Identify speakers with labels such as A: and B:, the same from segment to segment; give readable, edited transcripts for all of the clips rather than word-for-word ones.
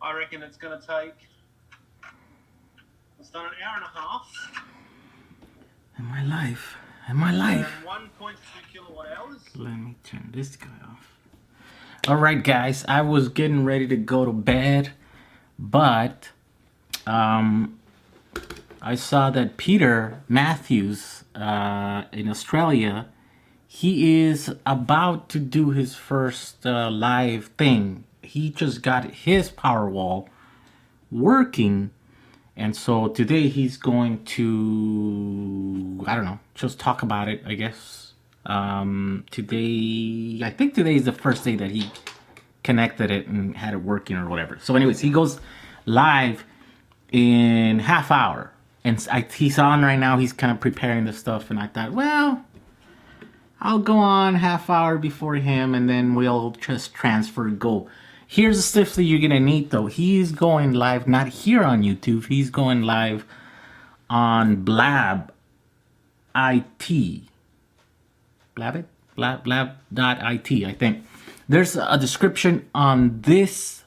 A: I reckon it's going to take, it's done an hour and a half.
B: In my life. In my life.
A: 1.2 kilowatt hours.
B: Let me turn this guy off. Alright guys, I was getting ready to go to bed, but I saw that Peter Matthews in Australia, he is about to do his first live thing. He just got his Powerwall working, and so today he's going to, I don't know, just talk about it, I guess. Today, I think today is the first day that he connected it and had it working or whatever. So anyways, he goes live in half hour. And he's on right now, he's kind of preparing the stuff, and I thought, well, I'll go on half hour before him, and then we'll just transfer go. Here's the stuff that you're gonna need though. He's going live, not here on YouTube, he's going live on Blab IT. Blab.it? Blab.it, I think. There's a description on this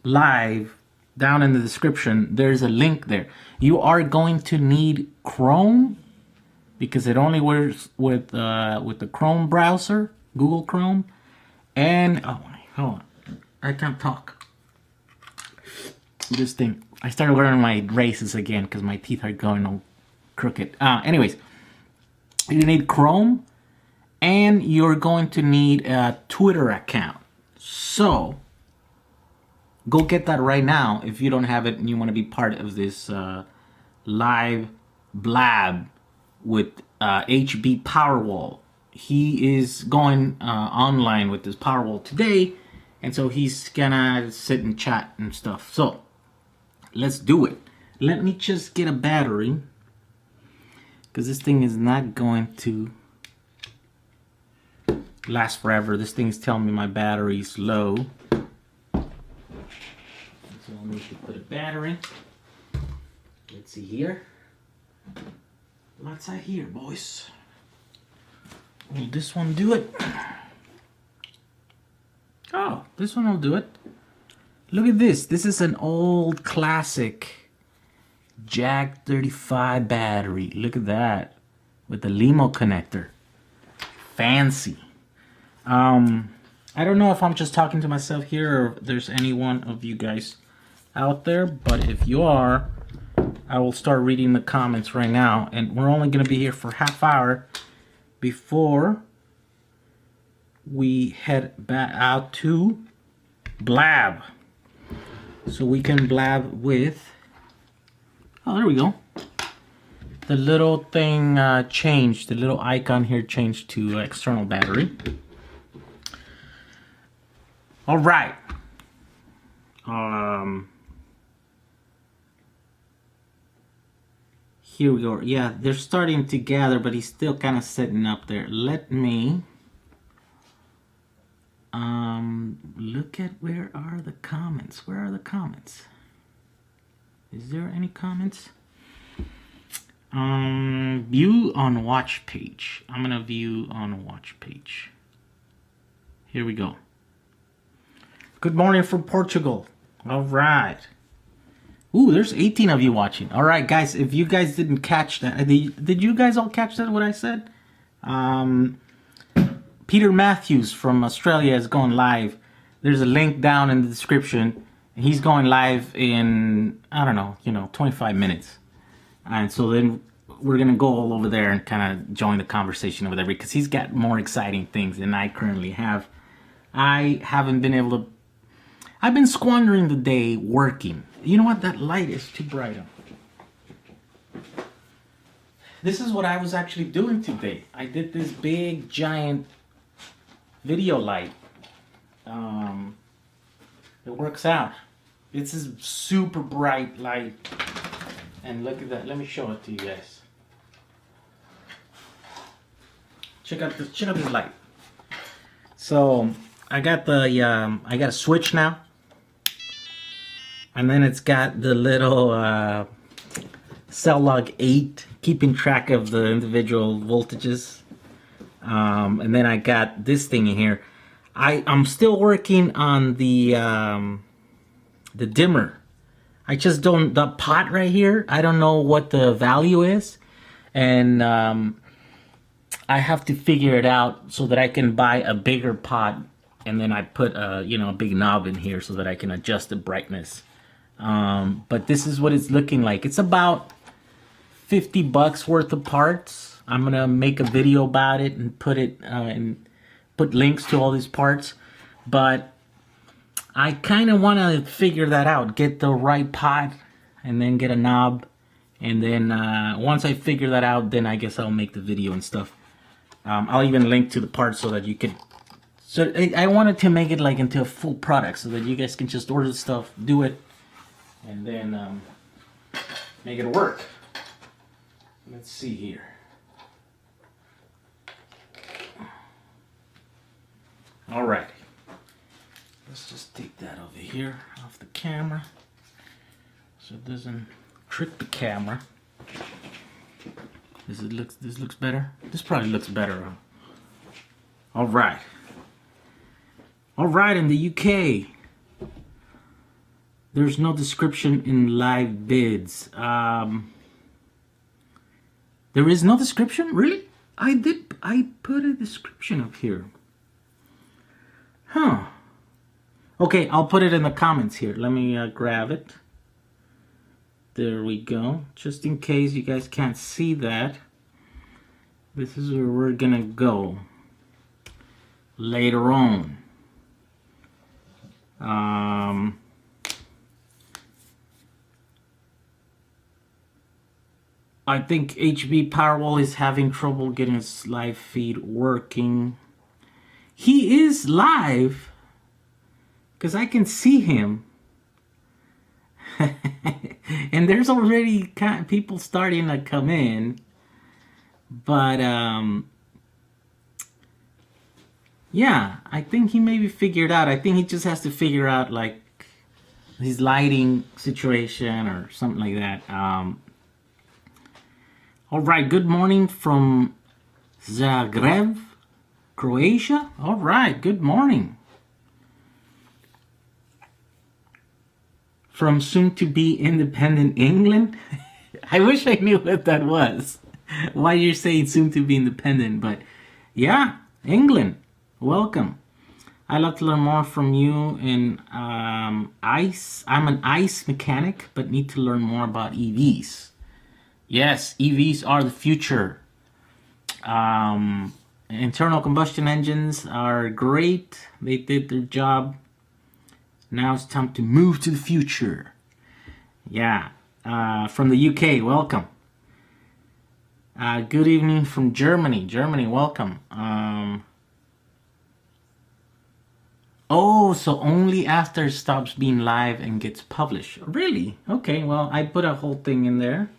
B: live. Down in the description, there's a link there. You are going to need Chrome because it only works with the Chrome browser, Google Chrome, and oh, hold on, I can't talk. This thing, I started learning my braces again because my teeth are going all crooked. Anyways, you need Chrome, and you're going to need a Twitter account. So go get that right now if you don't have it and you want to be part of this live Blab with HB Powerwall. He is going online with this Powerwall today, and so he's gonna sit and chat and stuff. So let's do it. Let me just get a battery because this thing is not going to last forever. This thing is telling me my battery's low. So I need to put a battery. Let's see here. Lots out here, boys. Will this one do it? Oh, this one will do it. Look at this. This is an old classic Jack 35 battery. Look at that. With the Limo connector. Fancy. I don't know if I'm just talking to myself here or if there's any one of you guys out there, but if you are, I will start reading the comments right now, and we're only going to be here for half hour before we head back out to Blab, so we can blab with, oh, there we go, the little thing changed, the little icon here changed to external battery. All right. Here we go. Yeah, they're starting to gather, but he's still kind of sitting up there. Let me look at where are the comments. Where are the comments? Is there any comments? View on watch page. I'm gonna view on watch page. Here we go. Good morning from Portugal. All right. Ooh, there's 18 of you watching. All right, guys, if you guys didn't catch that, did you guys all catch that, what I said? Peter Matthews from Australia is going live. There's a link down in the description. He's going live in, I don't know, 25 minutes. And so then we're going to go all over there and kind of join the conversation over there because he's got more exciting things than I currently have. I haven't been able to, I've been squandering the day working. You know what? That light is too bright. This is what I was actually doing today. I did this big, giant video light. It works out. This is super bright light. And look at that. Let me show it to you guys. Check out this light. So I got the I got a switch now. And then it's got the little cell log 8 keeping track of the individual voltages. And then I got this thing in here. I'm still working on the the dimmer. I just don't, the pot right here, I don't know what the value is. And I have to figure it out so that I can buy a bigger pot. And then I put a, you know, a big knob in here so that I can adjust the brightness. But this is what it's looking like. It's about $50 worth of parts. I'm going to make a video about it and put it and put links to all these parts. But I kind of want to figure that out, get the right pot, and then get a knob, and then once I figure that out, then I guess I'll make the video and stuff. I'll even link to the parts so that you can. So I wanted to make it like into a full product so that you guys can just order the stuff, do it, and then make it work. Let's see here. All right. Let's just take that over here off the camera so it doesn't trick the camera. This looks better? This probably looks better. All right. All right, in the UK, there's no description in live bids. There is no description? Really? I put a description up here. Huh. Okay, I'll put it in the comments here. Let me grab it. There we go. Just in case you guys can't see that, this is where we're gonna go later on. I think HB Powerwall is having trouble getting his live feed working. He is live, because I can see him. And there's already people starting to come in. But, yeah, I think he maybe figured out. I think he just has to figure out, like, his lighting situation or something like that. All right, good morning from Zagreb, Croatia. All right, good morning. From soon-to-be independent England. I wish I knew what that was. Why you're saying soon-to-be independent, but yeah, England, welcome. I'd love to learn more from you in ice. I'm an ice mechanic, but need to learn more about EVs. Yes, EVs are the future. Internal combustion engines are great. They did their job. Now it's time to move to the future. Yeah, from the UK, welcome. Good evening from Germany. Germany, welcome. Oh, so only after it stops being live and gets published. Really? Okay, well, I put a whole thing in there.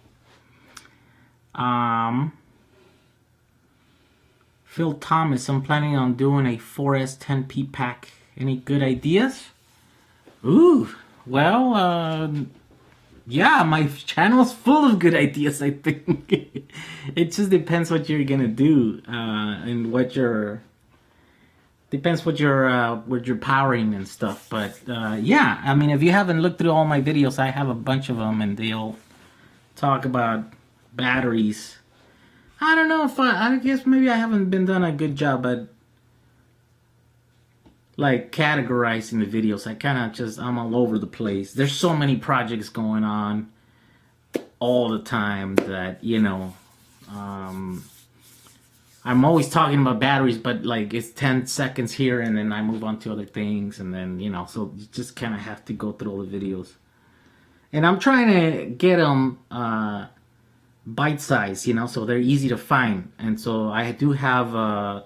B: Phil Thomas, I'm planning on doing a 4S10P pack. Any good ideas? Ooh, well, yeah, my channel's full of good ideas, I think. It just depends what you're gonna do, and what you're... Depends what you're powering and stuff. But, yeah, I mean, if you haven't looked through all my videos, I have a bunch of them, and they'll talk about batteries. I don't know if I guess maybe I haven't been done a good job at like categorizing the videos. I'm all over the place. There's so many projects going on all the time that, you know, I'm always talking about batteries, but like it's 10 seconds here and then I move on to other things, and then, you know, so you just kind of have to go through all the videos. And I'm trying to get them bite size, you know, so they're easy to find. And so I do have a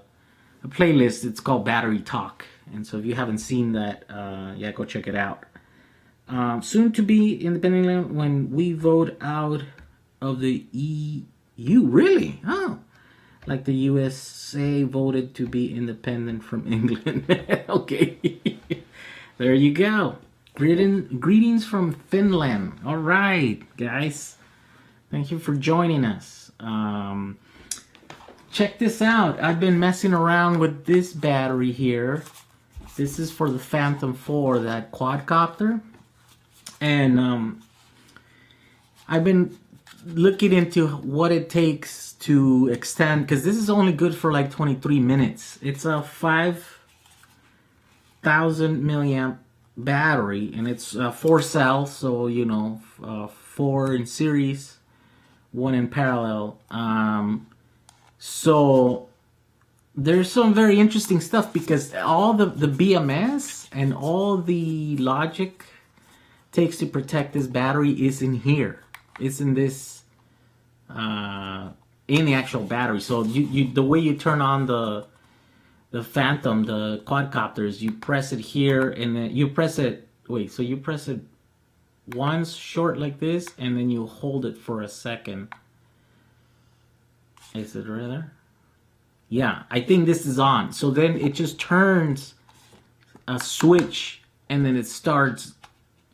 B: playlist. It's called Battery Talk. And so if you haven't seen that, yeah, go check it out. Soon to be independent when we vote out of the EU. Really? Oh, like the USA voted to be independent from England. Okay, there you go. Greetings from Finland. All right, guys. Thank you for joining us. Check this out. I've been messing around with this battery here. This is for the Phantom 4, that quadcopter. And I've been looking into what it takes to extend, because this is only good for like 23 minutes. It's a 5,000 milliamp battery, and it's 4 cells, so you know, 4 in series, 1 in parallel. So there's some very interesting stuff, because all the BMS and all the logic takes to protect this battery is in here. It's in this in the actual battery. So you the way you turn on the Phantom, the quadcopters, you press it here, and then you press it. Wait, so you press it once short like this, and then you hold it for a second. Is it right there? Yeah, I think this is on. So then it just turns a switch, and then it starts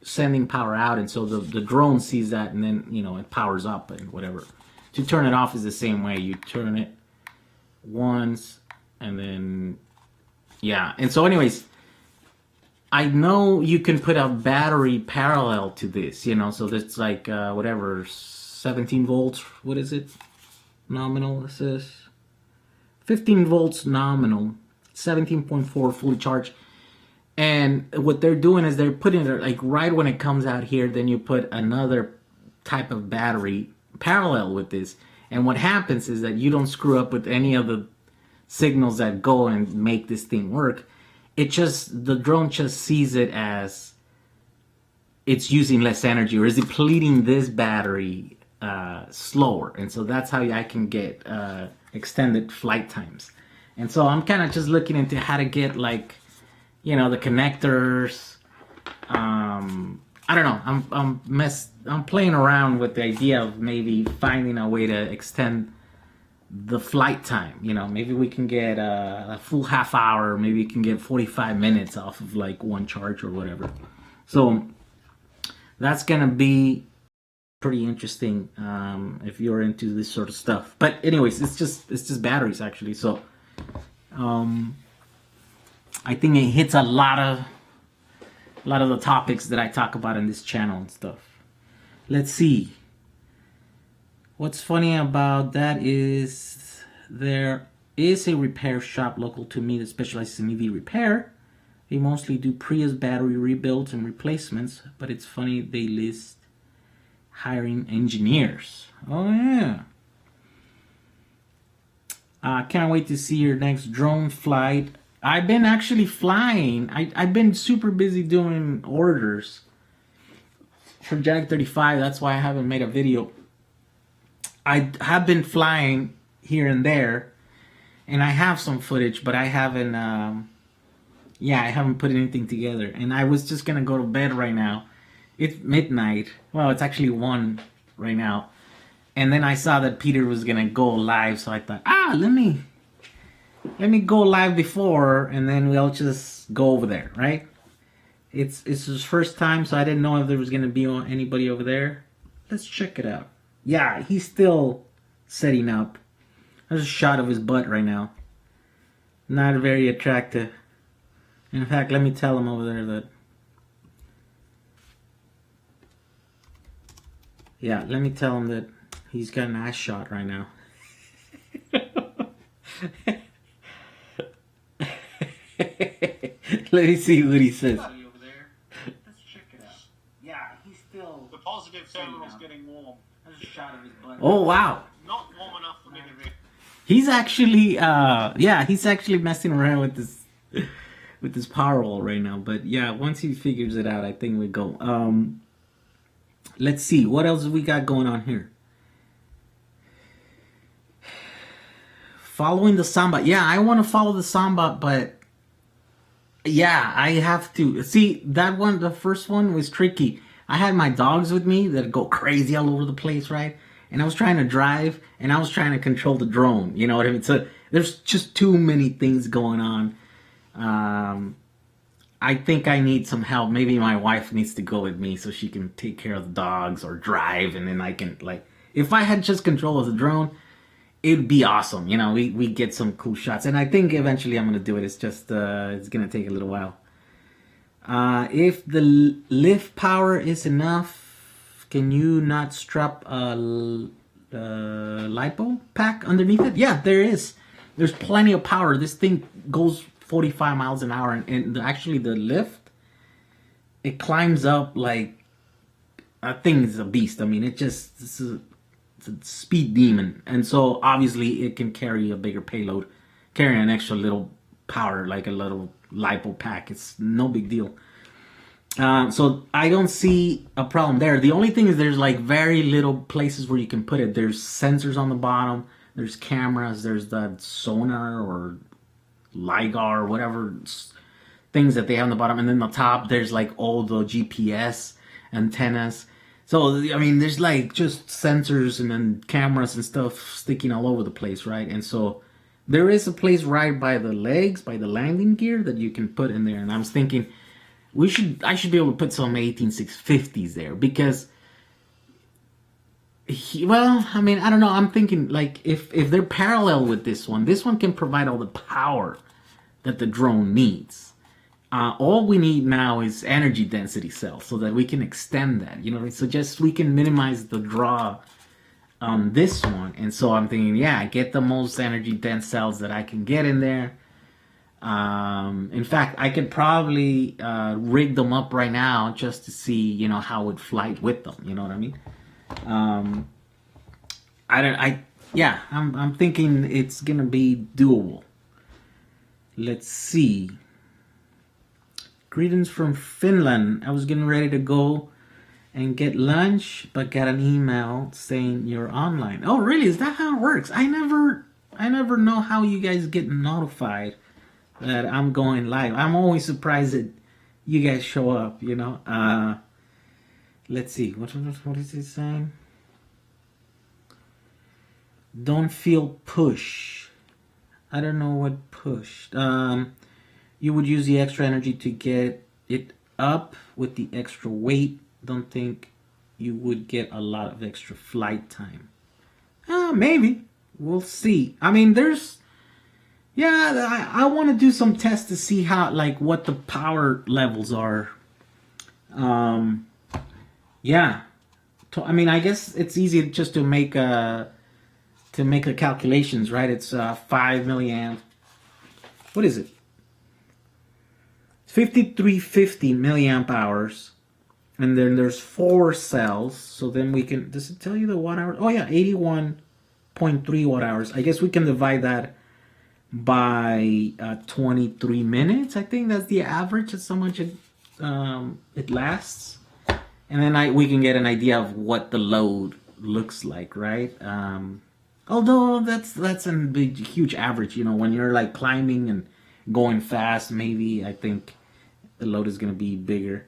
B: sending power out, and so the drone sees that, and then, you know, it powers up and whatever. To turn it off is the same way. You turn it once, and then, yeah. And so anyways, I know you can put a battery parallel to this, you know, so that's like whatever, 17 volts. What is it? Nominal, this is 15 volts nominal, 17.4 fully charged. And what they're doing is they're putting it like right when it comes out here, then you put another type of battery parallel with this. And what happens is that you don't screw up with any of the signals that go and make this thing work. It just, the drone just sees it as it's using less energy, or is depleting this battery slower. And so that's how I can get extended flight times. And so I'm kind of just looking into how to get, like, you know, the connectors. I don't know. I'm playing around with the idea of maybe finding a way to extend the flight time. You know, maybe we can get a full half hour. Maybe we can get 45 minutes off of like one charge or whatever. So that's gonna be pretty interesting if you're into this sort of stuff. But anyways, it's just batteries actually. So I think it hits a lot of the topics that I talk about in this channel and stuff. Let's see. What's funny about that is there is a repair shop local to me that specializes in EV repair. They mostly do Prius battery rebuilds and replacements, but it's funny they list hiring engineers. Oh yeah. Can't wait to see your next drone flight. I've been actually flying. I've been super busy doing orders for Jag 35. That's why I haven't made a video. I have been flying here and there, and I have some footage, but I haven't, I haven't put anything together. And I was just gonna go to bed right now. It's midnight. Well, it's actually 1 right now. And then I saw that Peter was gonna go live, so I thought, let me go live before, and then we'll just go over there, right? It's his first time, so I didn't know if there was gonna be anybody over there. Let's check it out. Yeah, he's still setting up. There's a shot of his butt right now. Not very attractive. In fact, let me tell him over there that... Yeah, let me tell him that he's got an ass shot right now. Let me see what he says.
A: Over there.
B: Let's check it out. Yeah, he's still...
A: The positive terminal's getting warm.
B: There's a shot of his butt. Oh, wow.
A: Not warm enough for me to be.
B: He's actually, he's actually messing around with this power wall right now. But yeah, once he figures it out, I think we go. Let's see, what else we got going on here? Following the Samba. Yeah, I want to follow the Samba, but yeah, I have to. See, that one, the first one was tricky. I had my dogs with me that go crazy all over the place, right? And I was trying to drive, and I was trying to control the drone. You know what I mean? So there's just too many things going on. I think I need some help. Maybe my wife needs to go with me so she can take care of the dogs or drive, and then I can, like, if I had just control of the drone, it'd be awesome. You know, we get some cool shots, and I think eventually I'm gonna do it. It's just it's gonna take a little while. If the lift power is enough, can you not strap a lipo pack underneath it? Yeah, there is. There's plenty of power. This thing goes 45 miles an hour, and actually the lift, it climbs up like, that thing is a beast. I mean, it's a speed demon, and so obviously it can carry a bigger payload, carry an extra little power like a little lipo pack. It's no big deal. So I don't see a problem there. The only thing is there's like very little places where you can put it. There's sensors on the bottom, there's cameras, there's that sonar or LiGAR or whatever things that they have on the bottom, and then the top there's like all the GPS antennas. So I mean, there's like just sensors and then cameras and stuff sticking all over the place, right? And so there is a place right by the legs, by the landing gear, that you can put in there. And I was thinking, I should be able to put some 18650s there, because well, I mean, I don't know. I'm thinking like if they're parallel with this one can provide all the power that the drone needs. All we need now is energy density cells so that we can extend that, you know, so just we can minimize the draw on this one. And so I'm thinking, yeah, get the most energy dense cells that I can get in there. In fact, I could probably rig them up right now just to see, you know, how it would fly with them. You know what I mean? I'm thinking it's gonna be doable. Let's see. Greetings from Finland. I was getting ready to go and get lunch, but got an email saying you're online. Oh, really? Is that how it works? I never know how you guys get notified that I'm going live. I'm always surprised that you guys show up, you know. Let's see. What is it saying? Don't feel push. I don't know what pushed. You would use the extra energy to get it up with the extra weight. Don't think you would get a lot of extra flight time. Maybe. We'll see. I mean, I want to do some tests to see how, like, what the power levels are. I mean, I guess it's easy just to make the calculations, right? It's 5 milliamp. What is it? 5350 milliamp hours, and then there's 4 cells. So then we can, does it tell you the watt hour? Oh yeah, 81.3 watt hours. I guess we can divide that by 23 minutes. I think that's the average. That's how much it lasts, and then we can get an idea of what the load looks like, right? Although that's a big, huge average. You know, when you're like climbing and going fast, maybe I think the load is going to be bigger.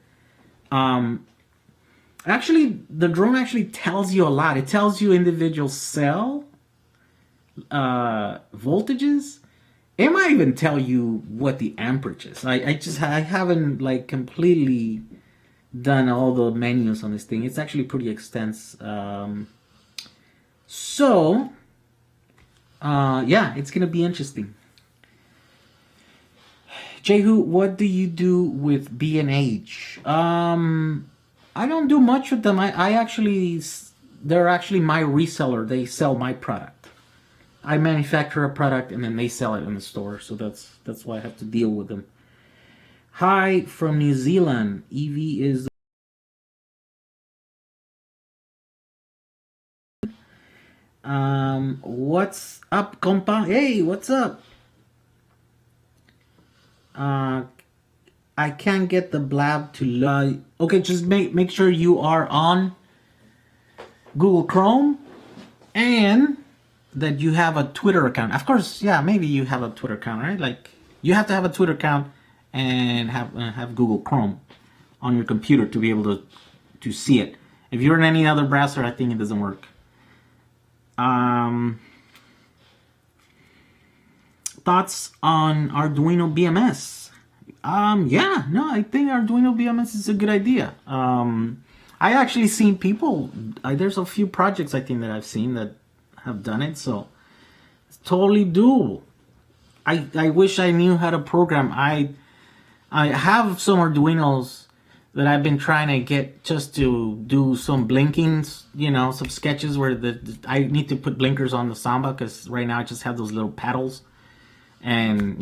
B: Actually, the drone actually tells you a lot. It tells you individual cell voltages. It might even tell you what the amperage is. I haven't like completely done all the menus on this thing. It's actually pretty extensive. It's gonna be interesting. Jehu, what do you do with B&H? I don't do much with them. They're actually my reseller. They sell my product. I manufacture a product and then they sell it in the store. So that's why I have to deal with them. Hi from New Zealand. Evie is what's up, compa? Hey, what's up? I can't get the Blab to load. Okay, just make sure you are on Google Chrome and that you have a Twitter account. Of course, yeah, maybe you have a Twitter account, right? Like you have to have a Twitter account and have Google Chrome on your computer to be able to see it. If you're in any other browser, I think it doesn't work. Thoughts on Arduino BMS? I think Arduino BMS is a good idea. I actually seen people. There's a few projects I think that I've seen that have done it, so it's totally doable. I wish I knew how to program. I have some Arduinos that I've been trying to get just to do some blinkings, some sketches where I need to put blinkers on the Samba because right now I just have those little pedals. And,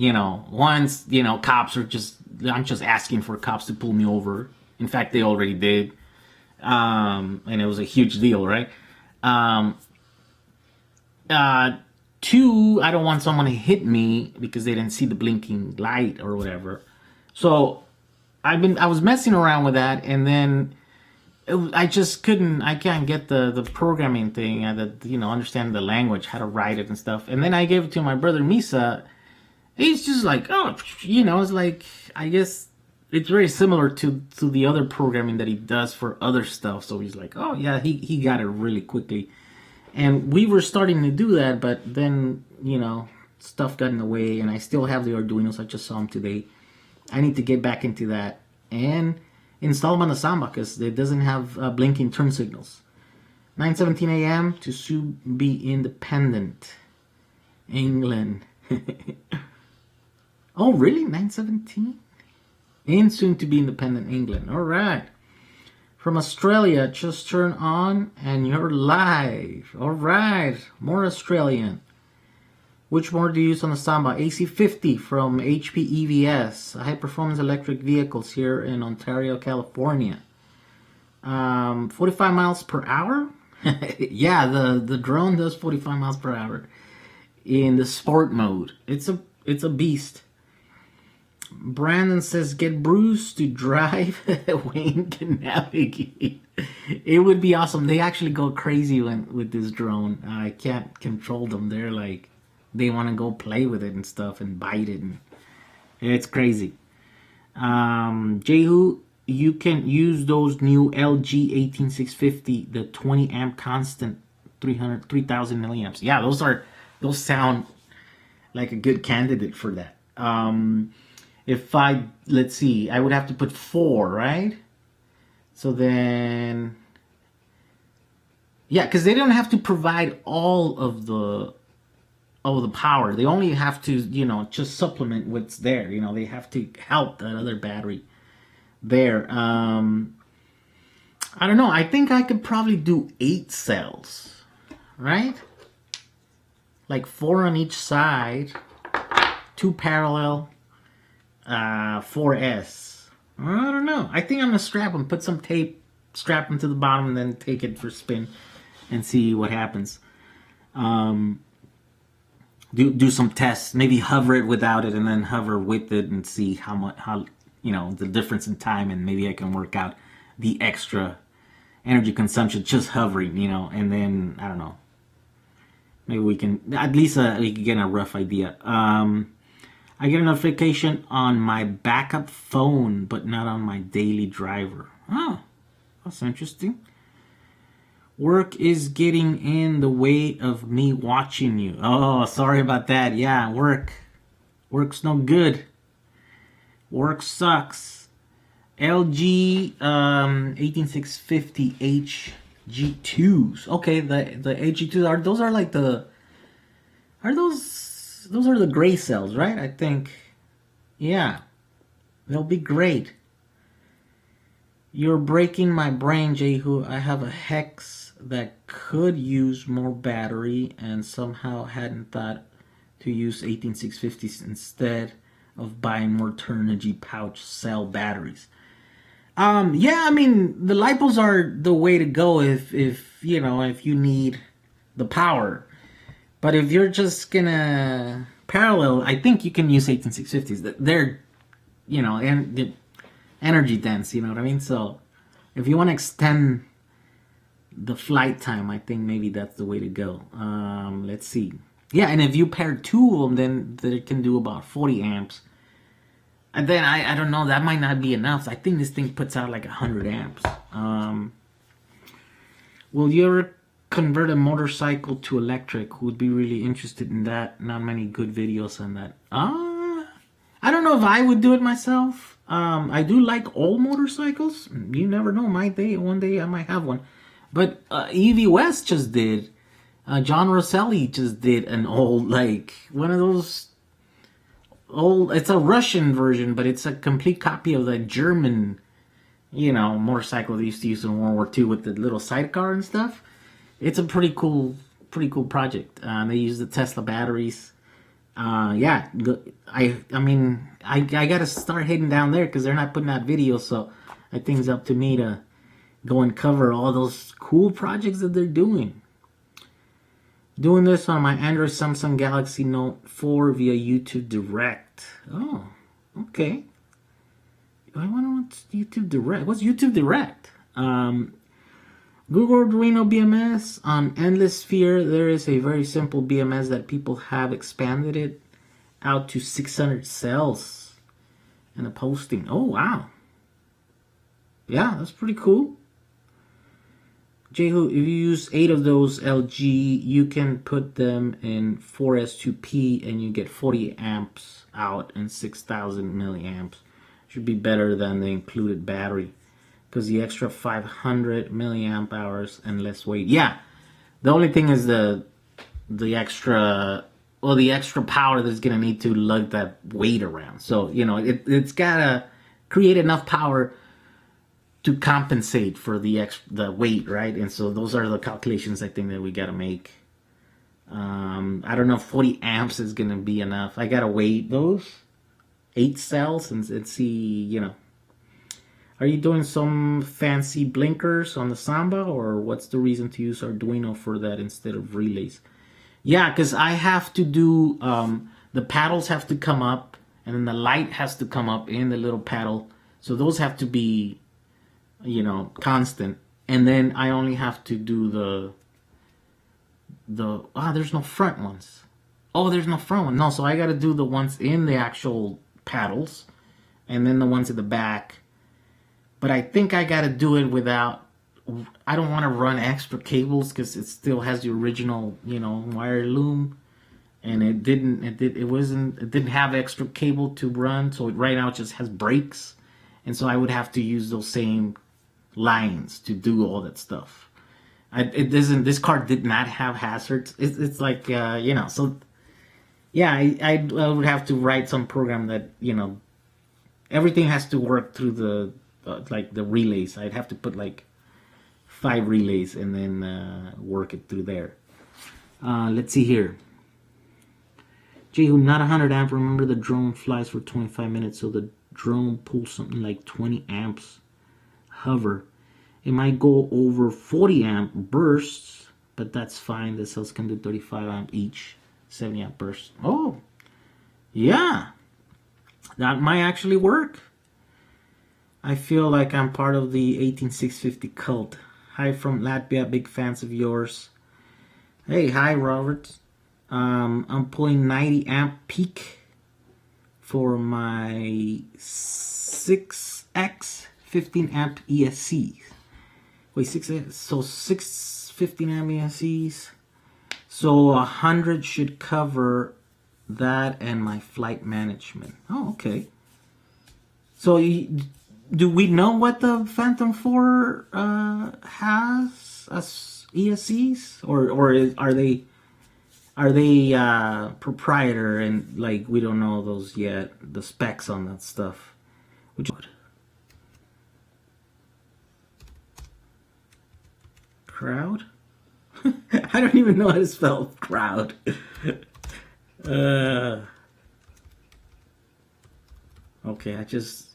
B: once, cops are I'm just asking for cops to pull me over. In fact, they already did. And it was a huge deal, right? Two, I don't want someone to hit me because they didn't see the blinking light or whatever. So I was messing around with that, and then I can't get the programming thing, understand the language, how to write it and stuff. And then I gave it to my brother Misa. He's just like, oh, it's like, I guess it's very similar to the other programming that he does for other stuff. So he's like, oh yeah, he got it really quickly. And we were starting to do that, but then, stuff got in the way, and I still have the Arduinos. I just saw them today. I need to get back into that and install them on the Samba because it doesn't have blinking turn signals. 9:17 a.m. to soon be independent. England. Oh, really? 9:17? And soon to be independent England. All right. From Australia, just turn on and you're live. All right. More Australian. Which motor do you use on the Samba? AC50 from HP EVS. High performance electric vehicles here in Ontario, California. 45 miles per hour? Yeah, the drone does 45 miles per hour in the sport mode. It's a beast. Brandon says, get Bruce to drive. Wayne can navigate. It would be awesome. They actually go crazy with this drone. I can't control them. They're like, they want to go play with it and stuff and bite it. And it's crazy. Jehu, you can use those new LG 18650, the 20 amp constant, 3,000 milliamps. Yeah, those sound like a good candidate for that. Let's see, I would have to put 4, right? So then, yeah, because they don't have to provide all of the power. They only have to, just supplement what's there. They have to help that other battery there. I don't know. I think I could probably do 8 cells, right? Like 4 on each side, 2 parallel, 4S. I don't know. I think I'm gonna strap them, put some tape, strap them to the bottom, and then take it for a spin and see what happens. Do some tests, maybe hover it without it, and then hover with it, and see how the difference in time, and maybe I can work out the extra energy consumption just hovering, and then I don't know. Maybe we can at least we can get a rough idea. I get a notification on my backup phone, but not on my daily driver. Oh, that's interesting. Work is getting in the way of me watching you. Oh, sorry about that. Yeah, work's no good. Work sucks. LG 18650H G2s. Okay, the HG2s are those are the gray cells, right? I think. Yeah. They'll be great. You're breaking my brain, Jehu. I have a Hex that could use more battery and somehow hadn't thought to use 18650s instead of buying more Turnigy pouch cell batteries. Yeah, I mean, the lipos are the way to go if you need the power. But if you're just gonna parallel, I think you can use 18650s. They're, and energy dense, you know what I mean? So if you want to extend the flight time, I think maybe that's the way to go. Let's see. Yeah, and if you pair 2 of them, then they can do about 40 amps. And then I don't know, that might not be enough. I think this thing puts out like 100 amps. Will you ever convert a motorcycle to electric? Would be really interested in that. Not many good videos on that. I don't know if I would do it myself. I do like old motorcycles. You never know. One day I might have one. But EV West just did. John Rosselli just did an old, like, one of those old. It's a Russian version, but it's a complete copy of the German, motorcycle they used to use in World War II with the little sidecar and stuff. It's a pretty cool project. They use the Tesla batteries. Yeah, I mean, I gotta start heading down there because they're not putting out videos, so I think it's up to me to go and cover all those cool projects that they're doing. Doing this on my Android Samsung Galaxy Note 4 via YouTube Direct. Oh, okay. I wonder what's YouTube Direct. What's YouTube Direct? Google Arduino BMS on Endless Sphere. There is a very simple BMS that people have expanded it out to 600 cells and a posting. Oh, wow. Yeah, that's pretty cool. Jehu, if you use 8 of those LG, you can put them in 4S2P and you get 40 amps out and 6,000 milliamps. Should be better than the included battery because the extra 500 milliamp hours and less weight. Yeah, the only thing is the extra power that's gonna need to lug that weight around. So it's gotta create enough power to compensate for the weight, right? And so those are the calculations I think that we gotta make. I don't know if 40 amps is gonna be enough. I gotta weight those 8 cells and see, Are you doing some fancy blinkers on the Samba, or what's the reason to use Arduino for that instead of relays? Yeah, because I have to do, the paddles have to come up, and then the light has to come up in the little paddle. So those have to be, constant. And then I only have to do there's no front ones. Oh, there's no front one. No, so I got to do the ones in the actual paddles, and then the ones at the back. But I think I got to do it without, I don't want to run extra cables because it still has the original, wire loom, and it didn't have extra cable to run. So right now it just has brakes, and so I would have to use those same lines to do all that stuff. This car did not have hazards. It's like, so yeah, I would have to write some program that, everything has to work through the relays. I'd have to put 5 relays and then work it through there. Let's see here. Jehu, not 100 amp. Remember, the drone flies for 25 minutes, so the drone pulls something like 20 amps. Hover. It might go over 40 amp bursts, but that's fine. The cells can do 35 amp each, 70 amp bursts. Oh, yeah. That might actually work. I feel like I'm part of the 18650 cult. Hi from Latvia, big fans of yours. Hey, hi Robert. I'm pulling 90 amp peak for my 6X 15 amp ESCs. Wait, 6X, so 6 15 amp ESCs. So 100 should cover that and my flight management. Oh, okay. So do we know what the Phantom 4 has as ESCs, or are they proprietor and we don't know those yet, the specs on that stuff? Crowd? I don't even know how to spell crowd. Okay, I just.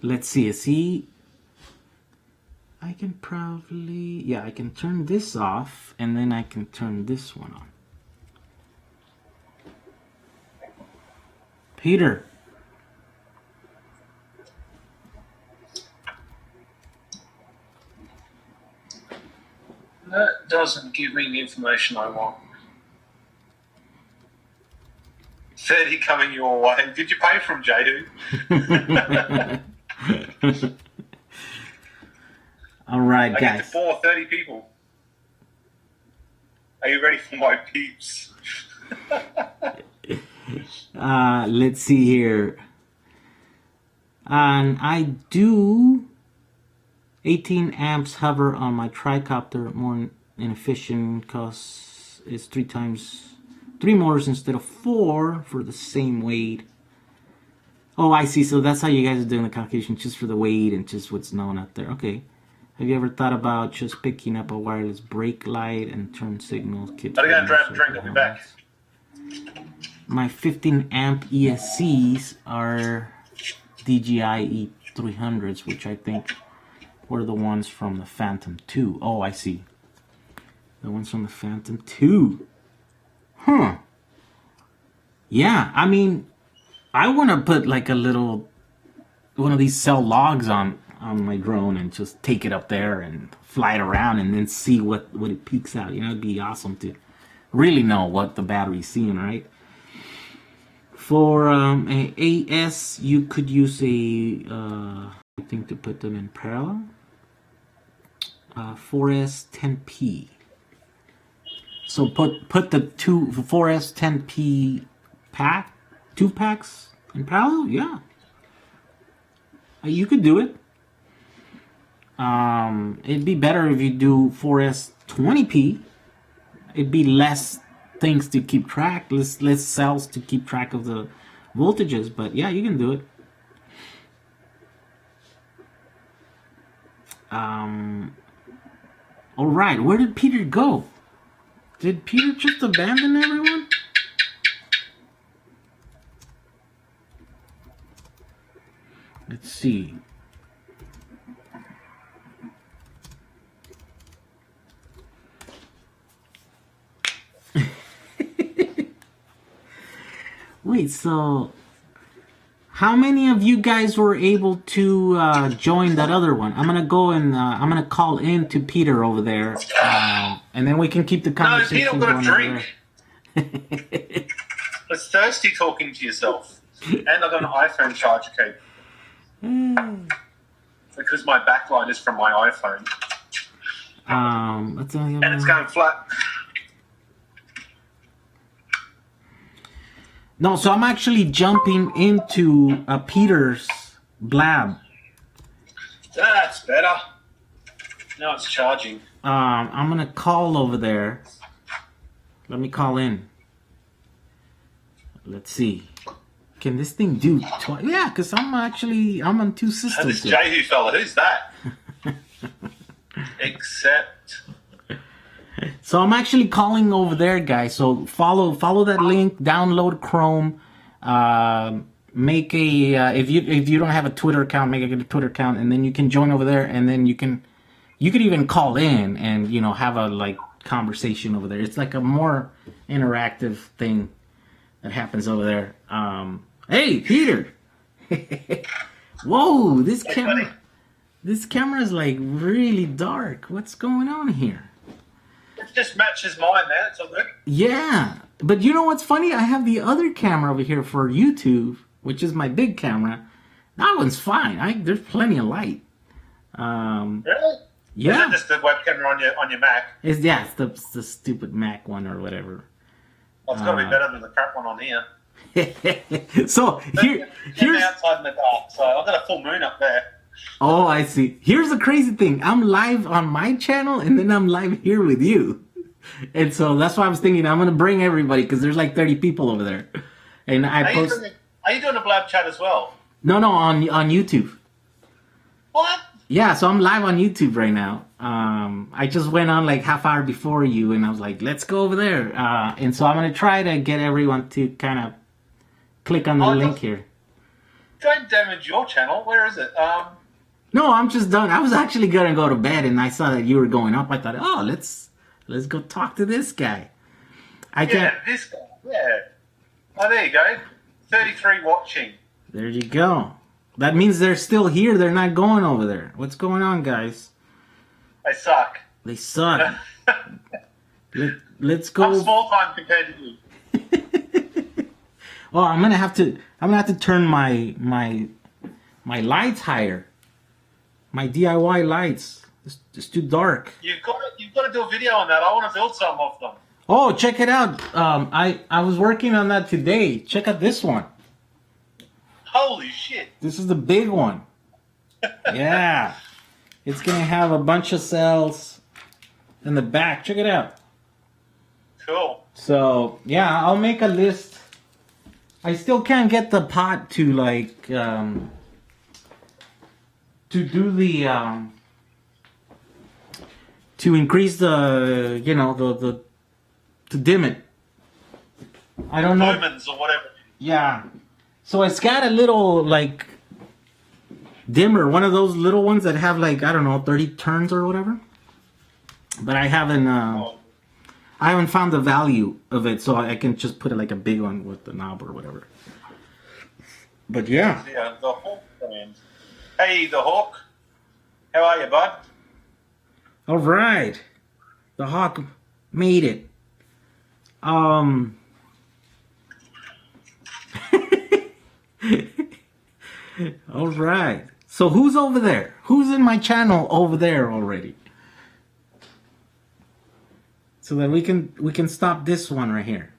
B: Let's see. I can probably, yeah, I can turn this off and then I can turn this one on. Peter.
A: That doesn't give me the information I want. 30 coming your way. Did you pay from Jehu?
B: All right,
A: I
B: guys.
A: get to 30 people. Are you ready for my peeps?
B: Let's see here. And I do 18 amps hover on my tricopter, more inefficient because it's 3 motors instead of 4 for the same weight. Oh, I see. So that's how you guys are doing the calculation, just for the weight and just what's known out there. Okay. Have you ever thought about just picking up a wireless brake light and turn signals?
A: I'm gonna grab a drink. I'll be back.
B: My 15 amp ESCs are DJI E300s, which I think were the ones from the Phantom 2. Oh, I see. The ones from the Phantom 2. Huh. Yeah, I mean, I want to put like a little, one of these cell logs on my drone and just take it up there and fly it around and then see what it peaks out. You know, it'd be awesome to really know what the battery's seeing, right? For a AS, you could use I think to put them in parallel. 4S 10P. So put the 4S 10P pack, 2 packs in parallel. Yeah, you could do it. It'd be better if you do 4S 20P. It'd be less things to keep track, less cells to keep track of the voltages. But yeah, you can do it. All right, where did Peter go? Did Peter just abandon everyone? Let's see. Wait, so how many of you guys were able to join that other one? I'm gonna go and I'm gonna call in to Peter over there, and then we can keep the conversation
A: no, Peter,
B: going.
A: I've got a drink. It's thirsty talking to yourself, and I've got an iPhone charger cable because my backlight is from my iPhone, and it's going flat.
B: No, so I'm actually jumping into Peter's Blab.
A: That's better. Now it's charging.
B: I'm gonna call over there. Let me call in. Let's see. Can this thing do twice? Yeah, because I'm on 2 systems.
A: This Jehu fella, who's that? Except.
B: So I'm actually calling over there, guys. So follow that link. Download Chrome. Make a if you don't have a Twitter account, make a Twitter account, and then you can join over there. And then you could even call in and have a conversation over there. It's like a more interactive thing that happens over there. Hey, Peter. Whoa, this camera is like really dark. What's going on here?
A: It just matches mine, man. It's all good.
B: Yeah, but you know what's funny? I have the other camera over here for YouTube, which is my big camera. That one's fine. There's plenty of light.
A: Really?
B: Yeah.
A: Is it just the webcam on your Mac?
B: It's the stupid Mac one or whatever.
A: Well, it's got to be better than the crap one on here.
B: So here's
A: outside in the dark. So I've got a full moon up there.
B: Oh, I see. Here's the crazy thing. I'm live on my channel, and then I'm live here with you. And so that's why I was thinking I'm going to bring everybody, because there's like 30 people over there. And I post...
A: Are you doing a Blab chat as well?
B: No, on YouTube.
A: What?
B: Yeah, so I'm live on YouTube right now. I just went on like half hour before you, and I was like, let's go over there. And so I'm going to try to get everyone to kind of click on the link here.
A: Don't damage your channel. Where is it?
B: No, I'm just done. I was actually gonna go to bed, and I saw that you were going up. I thought, oh, let's go talk to this guy.
A: This guy. Yeah. Oh, there you go. 33 watching.
B: There you go. That means they're still here. They're not going over there. What's going on, guys?
A: They suck.
B: They suck. Let's go.
A: I'm small time compared to you.
B: Oh, I'm gonna have to turn my lights higher. My DIY lights. It's too dark.
A: You've got to do a video on that. I want to build some of them.
B: Oh, check it out. I was working on that today. Check out this one.
A: Holy shit!
B: This is the big one. Yeah. It's gonna have a bunch of cells in the back. Check it out.
A: Cool.
B: So yeah, I'll make a list. I still can't get the pot to like to do the to increase the the to dim it. I don't know.
A: Lumens or whatever.
B: Yeah. So it's got a little like dimmer, one of those little ones that have like, I don't know, 30 turns or whatever. But I haven't found the value of it, so I can just put it like a big one with the knob or whatever. But yeah.
A: Yeah, the Hawk brand. Hey, the Hawk. How are you, bud?
B: All right. The Hawk made it. All right. So who's over there? Who's in my channel over there already? So that we can stop this one right here.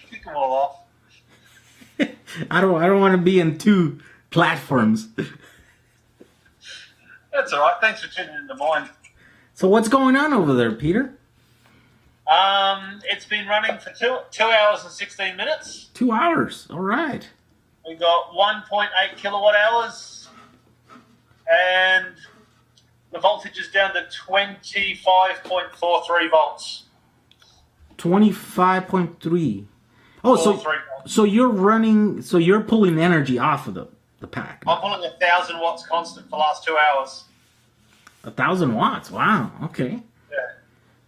A: Kick them all off.
B: I don't want to be in two platforms.
A: That's all right. Thanks for tuning into mine.
B: So what's going on over there, Peter?
A: It's been running for 2 hours and 16 minutes.
B: 2 hours. All right.
A: We got 1.8 kilowatt hours, and the voltage is down to 25.43 volts.
B: 25.3. Oh, so you're running. So you're pulling energy off of the pack.
A: I'm pulling 1,000 watts constant for the last 2 hours.
B: 1,000 watts. Wow. Okay.
A: Yeah.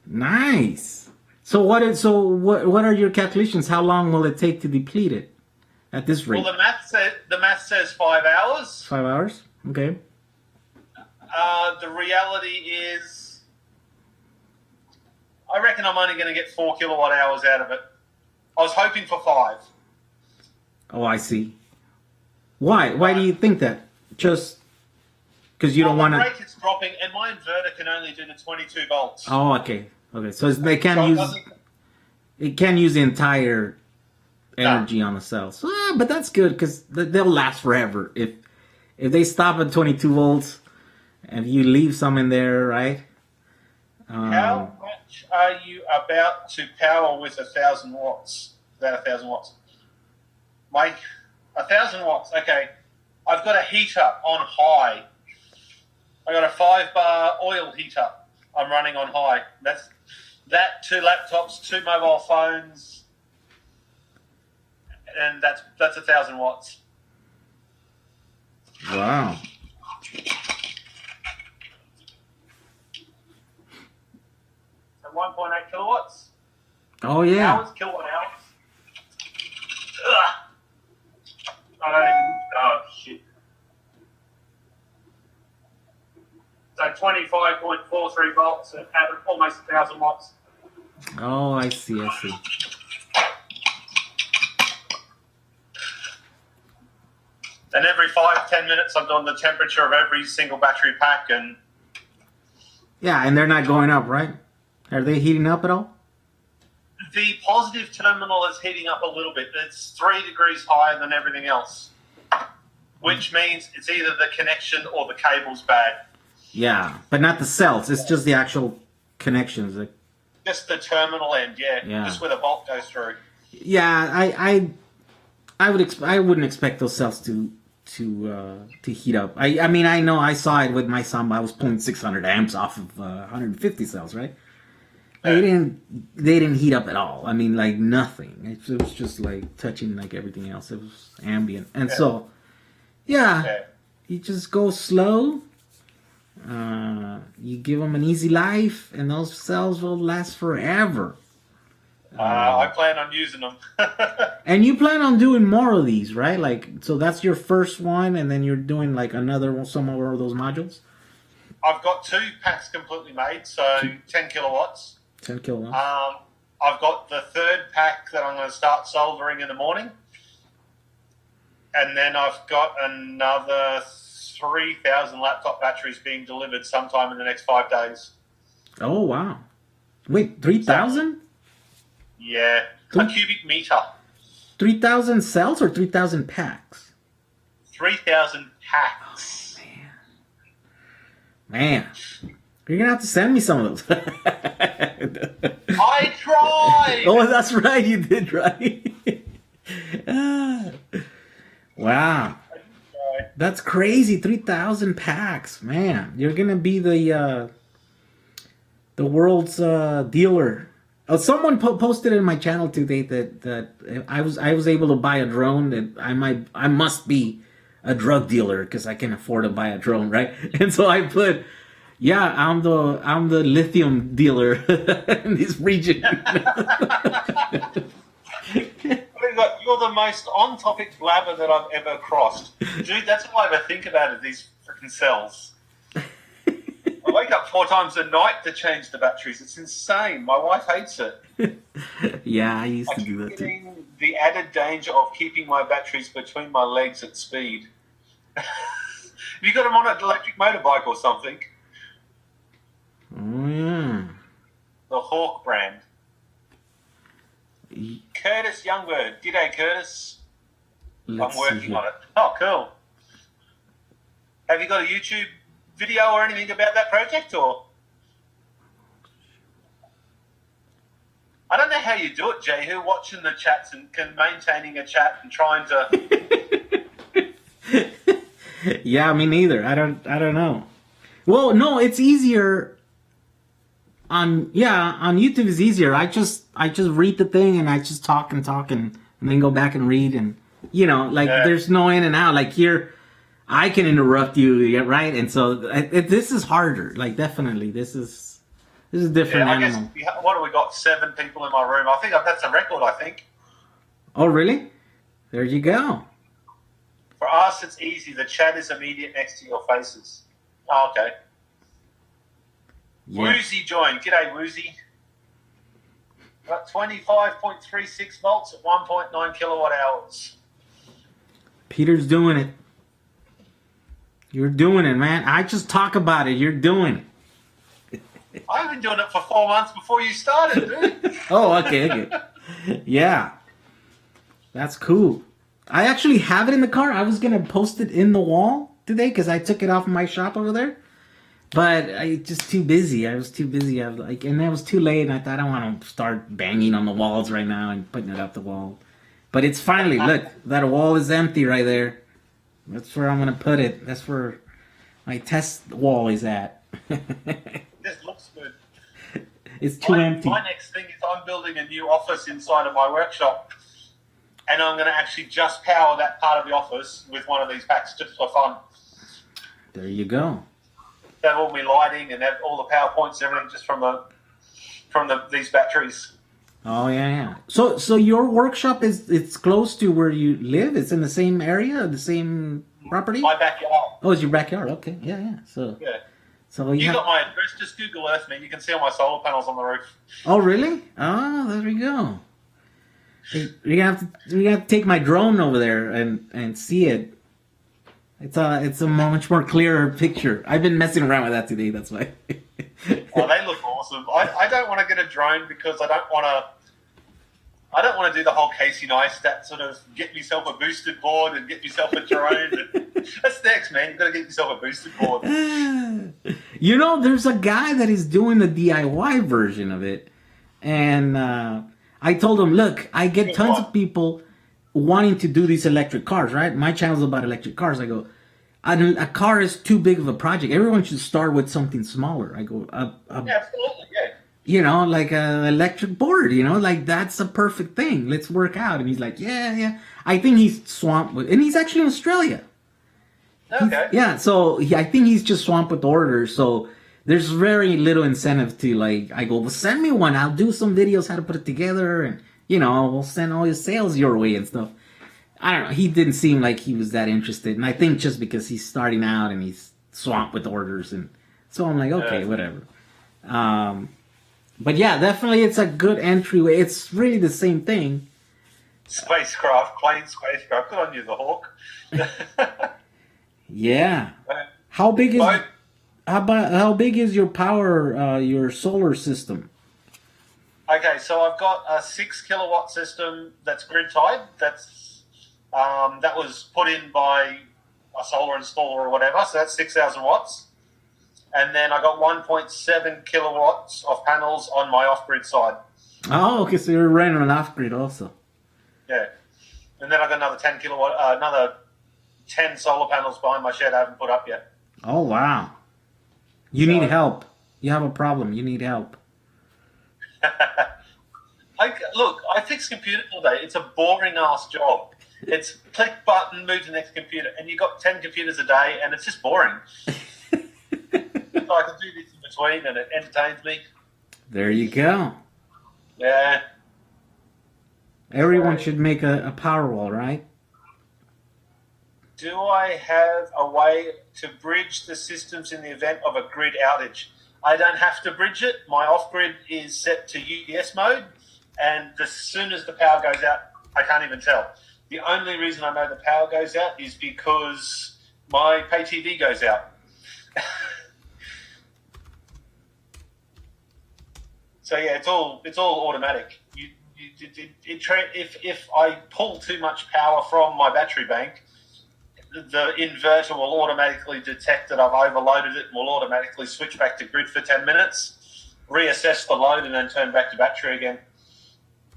B: Nice. So what are your calculations? How long will it take to deplete it at this rate?
A: Well, the math says 5 hours.
B: 5 hours. Okay.
A: The reality is, I reckon I'm only going to get 4 kilowatt hours out of it. I was hoping for 5.
B: Oh, I see. Why? Why do you think that? Just because you don't want to.
A: The rate is dropping, and my inverter can only do the 22 volts.
B: Oh, okay. Okay, so they can't use. It can't use the entire energy on the cells. But that's good because they'll last forever. If they stop at 22 volts, and you leave some in there, right?
A: How much are you about to power with 1,000 watts? About 1,000 watts. Mike, 1,000 watts. Okay, I've got a heater on high. I got a 5-bar oil heater. I'm running on high. That's 2 laptops, 2 mobile phones, and that's 1,000 watts.
B: Wow.
A: So 1.8 kilowatts.
B: Oh yeah.
A: Hours, kilowatt hours. Ugh. I don't even. Oh shit. So 25.43 volts at almost 1,000 watts.
B: Oh, I see.
A: And every 5-10 minutes, I'm doing the temperature of every single battery pack, and
B: Yeah, and they're not going up, right? Are they heating up at all?
A: the positive terminal is heating up a little bit. It's 3 degrees higher than everything else, which means it's either the connection or the cable's bad.
B: Yeah, but not the cells. It's just the actual connections.
A: Just the terminal end, yeah. Just where the volt goes through.
B: Yeah, I wouldn't expect those cells to heat up. I mean, I know I saw it with my Samba. I was pulling 600 amps off of 150 cells, right? They didn't heat up at all. I mean, like nothing. It was just like touching like everything else. It was ambient, and so you just go slow. You give them an easy life, and those cells will last forever.
A: I plan on using them.
B: And you plan on doing more of these, right? Like, so that's your first one, and then you're doing like some more of those modules?
A: I've got 2 packs completely made, so 10 kilowatts.
B: 10 kilowatts.
A: I've got the 3rd pack that I'm going to start soldering in the morning. And then I've got another 3,000 laptop batteries being delivered sometime in the next 5 days.
B: Oh, wow. Wait, 3,000?
A: Yeah, a cubic meter.
B: 3,000 cells or 3,000 packs?
A: 3,000 packs.
B: Man, you're gonna have to send me some of those.
A: I tried.
B: Oh, that's right, you did, right? Wow, that's crazy. 3,000 packs, man. You're gonna be the world's dealer. Oh, someone posted in my channel today that I was able to buy a drone. That I must be a drug dealer because I can afford to buy a drone, right? And so I put, yeah, I'm the lithium dealer in this region.
A: You're the most on-topic blabber that I've ever crossed. Dude, that's all I ever think about is these freaking cells. I wake up 4 times a night to change the batteries. It's insane. My wife hates it.
B: Yeah, I used to do that too.
A: Getting the added danger of keeping my batteries between my legs at speed. Have you got them on an electric motorbike or something?
B: Oh, yeah.
A: The Hawk brand. Curtis Youngbird. G'day, Curtis. I'm working on it. Oh, cool. Have you got a YouTube video or anything about that project, or? I don't know how you do it, Jehu, watching the chats and maintaining a chat and trying to.
B: Yeah, me neither. I don't know. Well, no, it's easier on YouTube is easier. I just read the thing and I just talk and then go back and read, and there's no in and out. Like here, I can interrupt you, right? And so this is harder. Like definitely, this is different animal.
A: I guess, what do we got? 7 people in my room. I think that's a record. I think.
B: Oh really? There you go.
A: For us, it's easy. The chat is immediate next to your faces. Oh, okay. Yeah. Woozy joined. G'day, Woozy. Got 25.36 volts at 1.9 kilowatt hours.
B: Peter's doing it. You're doing it, man. I just talk about it. You're doing it.
A: I've been doing it for 4 months before you started, dude.
B: Oh, okay. Yeah. That's cool. I actually have it in the car. I was going to post it in the wall today because I took it off my shop over there. But I just too busy. I was too busy. And it was too late. And I thought I don't want to start banging on the walls right now and putting it up the wall. But it's finally, look, that wall is empty right there. That's where I'm going to put it. That's where my test wall is at.
A: This looks good.
B: It's too empty.
A: My next thing is I'm building a new office inside of my workshop. And I'm going to actually just power that part of the office with one of these packs just for fun.
B: There you go.
A: Have all my lighting and have all the PowerPoints and everything just from these batteries.
B: Oh yeah. So your workshop it's close to where you live? It's in the same area, the same property?
A: My backyard.
B: Oh, it's your backyard. Okay. Yeah. So you
A: got my address. Just Google Earth me. You can see all my solar panels on the roof.
B: Oh really? Oh, there we go. You're gonna have to take my drone over there and see it. It's a much more clearer picture. I've been messing around with that today. That's why.
A: Oh, they look awesome. I don't want to get a drone because I don't want to do the whole Casey Neistat sort of get yourself a boosted board and get yourself a drone. That's next, man. You've got to get yourself a boosted board.
B: There's a guy that is doing the DIY version of it, and I told him, look, I get tons of people wanting to do these electric cars, right? My channel's about electric cars. I go, a car is too big of a project. Everyone should start with something smaller. I go,
A: yeah, absolutely, yeah.
B: Like an electric board, like that's a perfect thing. Let's work out. And he's like, yeah. I think he's swamped with, and he's actually in Australia.
A: Okay.
B: So I think he's just swamped with orders. So there's very little incentive to I go, well, send me one. I'll do some videos how to put it together, and we'll send all his sales your way and stuff. I don't know. He didn't seem like he was that interested, and I think just because he's starting out and he's swamped with orders, and so I'm like, okay, whatever. But yeah, definitely, it's a good entryway. It's really the same thing.
A: Plain spacecraft. Good on you, the Hawk.
B: Yeah. How big is your power? Your solar system?
A: Okay, so I've got a 6 kilowatt system that's grid tied. That was put in by a solar installer or whatever. So that's 6,000 watts. And then I got 1.7 kilowatts of panels on my off-grid side.
B: Oh, okay. So you're running on off-grid also.
A: Yeah. And then I got another 10 solar panels behind my shed I haven't put up yet.
B: Oh, wow. You need help. You have a problem. You need help.
A: Look, I fix computers all day. It's a boring-ass job. It's click button, move to the next computer, and you got 10 computers a day, and it's just boring. So I can do this in between, and it entertains me.
B: There you go.
A: Yeah.
B: Everyone should make a power wall, right?
A: Do I have a way to bridge the systems in the event of a grid outage? I don't have to bridge it. My off-grid is set to UPS mode, and as soon as the power goes out, I can't even tell. The only reason I know the power goes out is because my pay TV goes out. So yeah, it's all automatic. If I pull too much power from my battery bank, the inverter will automatically detect that I've overloaded it and will automatically switch back to grid for 10 minutes, reassess the load, and then turn back to battery again.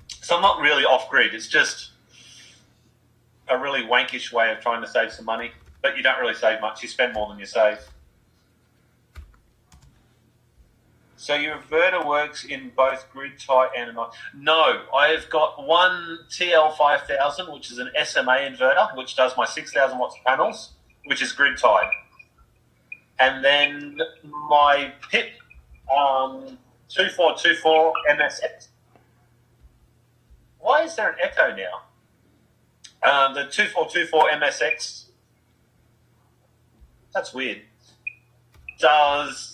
A: So I'm not really off-grid. It's just a really wankish way of trying to save some money. But you don't really save much. You spend more than you save. So your inverter works in both grid tie and not. No, I've got one TL5000, which is an SMA inverter, which does my 6,000 watts panels, which is grid tied. And then my PIP 2424 MSX. Why is there an echo now? The 2424 MSX, that's weird, does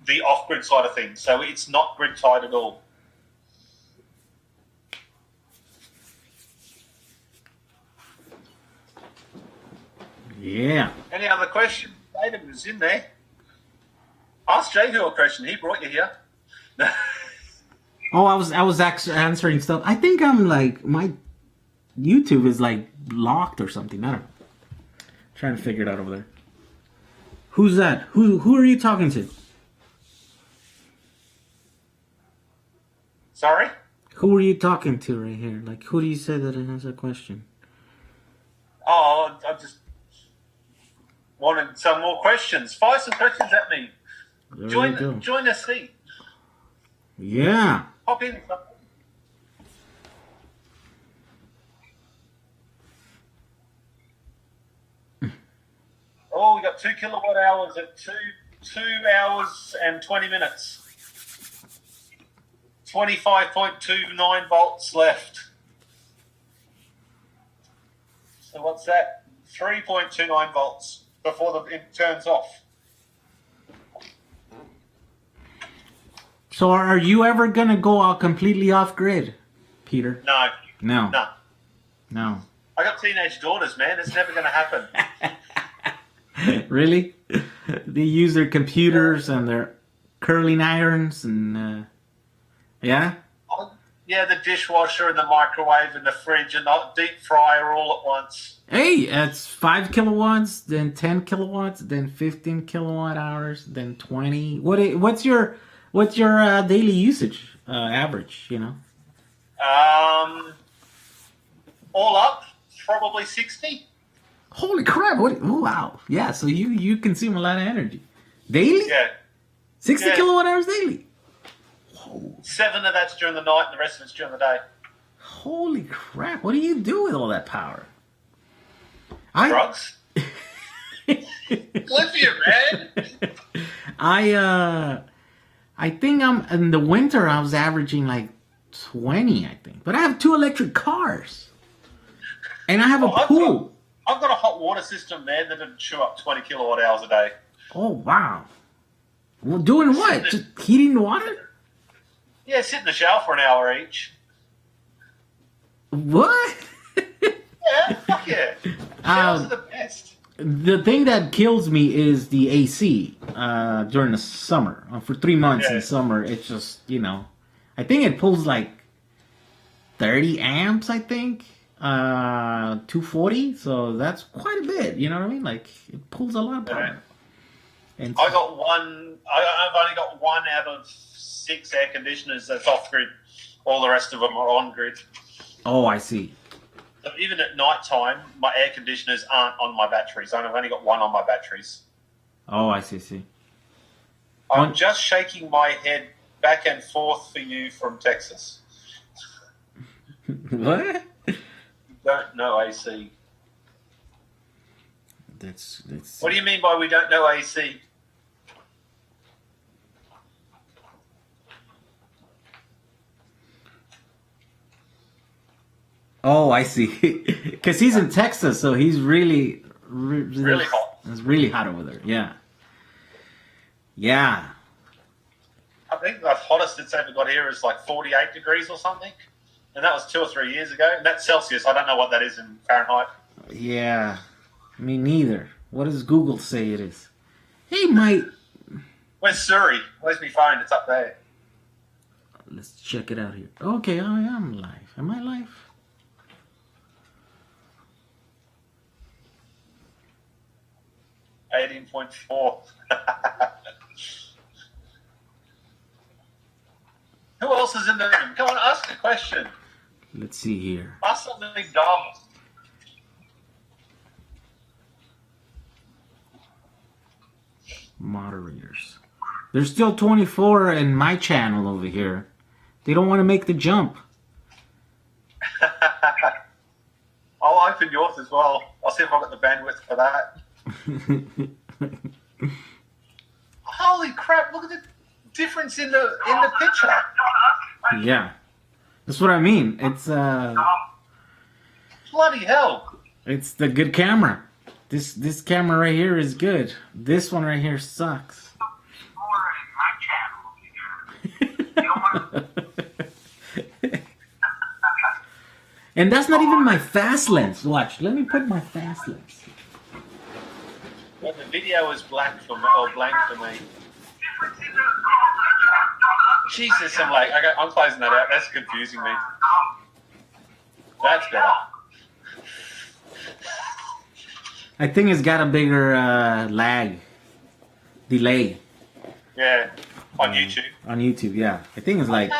A: the off-grid side of things. So it's not grid tied at all.
B: Yeah.
A: Any other questions? David was in there. Ask Jehu a question. He brought you here.
B: Oh, I was actually answering stuff. I think I'm like, my YouTube is like locked or something. I don't know. Trying to figure it out over there. Who's that? Who are you talking to?
A: Sorry?
B: Who are you talking to right here? Like, who do you say that has a question?
A: Oh, I just wanted some more questions. Fire some questions at me. Join the seat.
B: Yeah.
A: Hop in. Oh, we got 2 kilowatt hours at 2 hours and 20 minutes. 25.29 volts left. So what's that? 3.29 volts before it turns off.
B: So are you ever going to go out completely off grid, Peter?
A: No.
B: No.
A: No.
B: No.
A: I got teenage daughters, man. It's never going to happen.
B: Really? They use their computers and their curling irons and... Yeah?
A: Yeah, the dishwasher and the microwave and the fridge and the deep fryer all at once.
B: Hey, it's 5 kilowatts, then 10 kilowatts, then 15 kilowatt hours, then 20. What's your daily usage average, you know?
A: All up, probably 60.
B: Holy crap. Oh, wow. Yeah, so you consume a lot of energy. Daily?
A: Yeah.
B: 60 kilowatt hours daily?
A: 7 of that's during the night and the rest of it's during the day.
B: Holy crap. What do you do with all that power?
A: Drugs? Lithium, man.
B: I think in the winter I was averaging like 20, I think. But I have 2 electric cars. And I have a pool.
A: I've got a hot water system, man, that'll chew up 20 kilowatt hours a day.
B: Oh, wow. Well, doing what? Just heating the water?
A: Yeah, sit in the shower for an hour each.
B: What?
A: Yeah, fuck yeah. Showers are the best.
B: The thing that kills me is the AC during the summer. For 3 months in summer, it's just, you know, I think it pulls like 30 amps, I think. 240, so that's quite a bit, you know what I mean? Like, it pulls a lot of power. And
A: I've only got one out of 6 air conditioners that's off grid. All the rest of them are on grid.
B: oh, I see.
A: So even at night time, my air conditioners aren't on my batteries. I've only got one on my batteries.
B: Oh, I see.
A: I'm just shaking my head back and forth for you from Texas.
B: What?
A: You don't know AC.
B: That's
A: What do you mean by we don't know AC?
B: Oh, I see. Because he's in Texas, so he's really
A: hot.
B: It's really hot over there. Yeah. Yeah.
A: I think the hottest it's ever got here is like 48 degrees or something. And that was 2 or 3 years ago. And that's Celsius. I don't know what that is in Fahrenheit.
B: Yeah. Me neither. What does Google say it is? Hey, Mike.
A: Where's Surrey? Where's my phone? It's up there.
B: Let's check it out here. Okay, I am live. Am I live?
A: 18.4. Who else is in the room? Come on, ask a question.
B: Let's see here.
A: Ask something dumb.
B: Moderators. There's still 24 in my channel over here. They don't want to make the jump.
A: I'll open yours as well. I'll see if I've got the bandwidth for that. Holy crap, look at the difference in the picture.
B: Yeah. That's what I mean. It's
A: Bloody hell.
B: it's the good camera. This camera right here is good. This one right here sucks. And that's not even my fast lens. Watch, let me put my fast lens.
A: Well, the video is black for me, or blank for me. Jesus, I'm like, I'm closing that out. That's confusing me. That's better.
B: I think it's got a bigger delay.
A: Yeah, on YouTube.
B: On YouTube, yeah. I think it's like...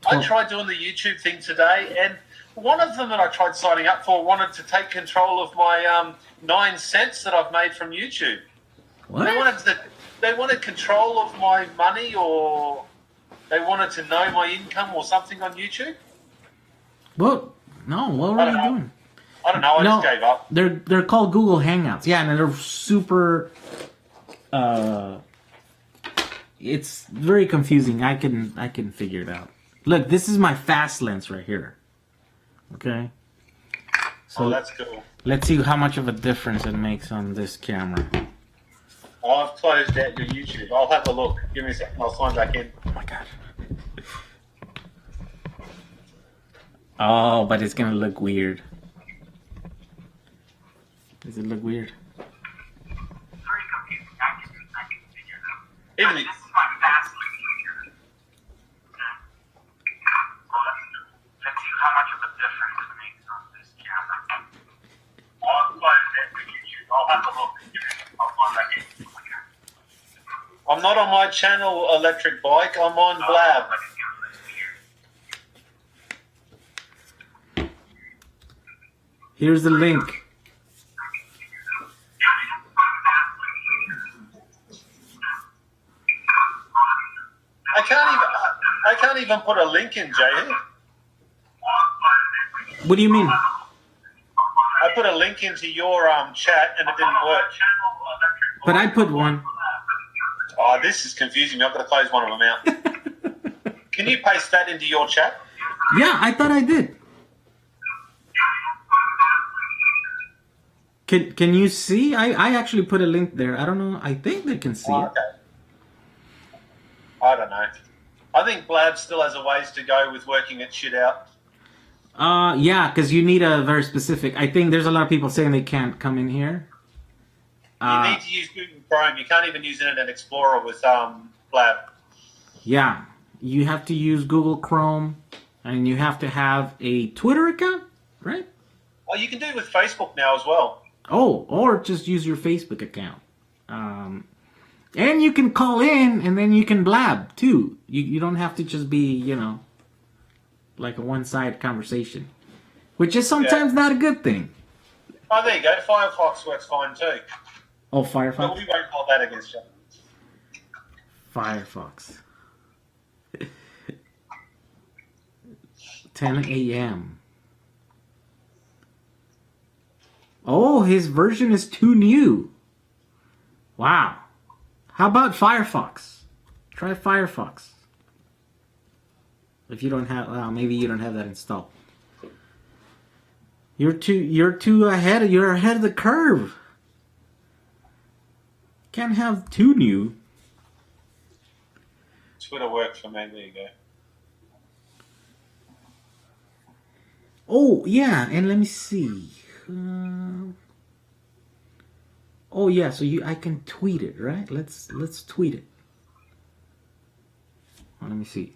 A: I tried doing the YouTube thing today, and one of them that I tried signing up for wanted to take control of my 9 cents that I've made from YouTube.
B: What?
A: They wanted control of my money, or they wanted to know my income or something on YouTube.
B: What? No, what were you doing?
A: I don't know. I just gave up.
B: They're called Google Hangouts. Yeah, and they're super... it's very confusing. I can figure it out. Look, this is my fast lens right here. Okay. So
A: that's cool.
B: Let's see how much of a difference it makes on this camera.
A: I've closed out your YouTube. I'll have a look. Give me a second. I'll sign back in.
B: Oh my god. Oh, but it's gonna look weird. Does it look weird?
C: Very confusing. I can figure it out.
A: Even
C: This is my fast lane here. Let's see how much of a difference it makes on this camera. I'll close out the YouTube. I'll have a look. I'll sign back in.
A: I'm not on my channel, Electric Bike. I'm on Blab.
B: Here's the link.
A: I can't even put a link in, Jay.
B: What do you mean?
A: I put a link into your chat and it didn't work.
B: But I put one.
A: Oh, this is confusing me. I've got to close one of them out. Can you paste that into your chat?
B: Yeah, I thought I did. Can you see? I actually put a link there. I don't know. I think they can see it.
A: Okay. I don't know. I think Blab still has a ways to go with working its shit out.
B: Yeah, because you need a very specific. I think there's a lot of people saying they can't come in here.
A: You need to use Google Chrome. You can't even use Internet Explorer with Blab.
B: Yeah, you have to use Google Chrome, and you have to have a Twitter account, right?
A: Oh, you can do it with Facebook now as well.
B: Oh, or just use your Facebook account. And you can call in, and then you can blab, too. You don't have to just be, like a one-sided conversation. Which is sometimes not a good thing.
A: Oh, there you go. Firefox works fine too.
B: Oh,
A: But
B: Firefox?
A: we won't hold that against you.
B: Firefox. 10 a.m. Oh, his version is too new. Wow. How about Firefox? Try Firefox. If you don't have, well, maybe you don't have that installed. You're too ahead. You're ahead of the curve. Can't have too new.
A: Twitter worked for me. There you go.
B: Oh yeah, and let me see. Oh yeah, so I can tweet it, right? Let's tweet it. Oh, let me see.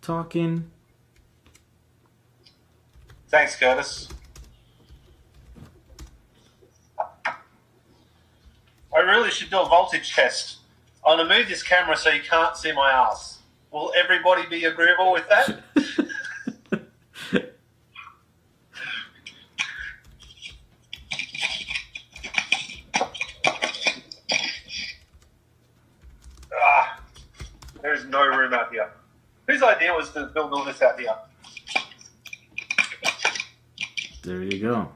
B: Talking.
A: Thanks, Curtis. I really should do a voltage test. I'm going to move this camera so you can't see my ass. Will everybody be agreeable with that? There is no room out here. Whose idea was to build all this out here?
B: There you go.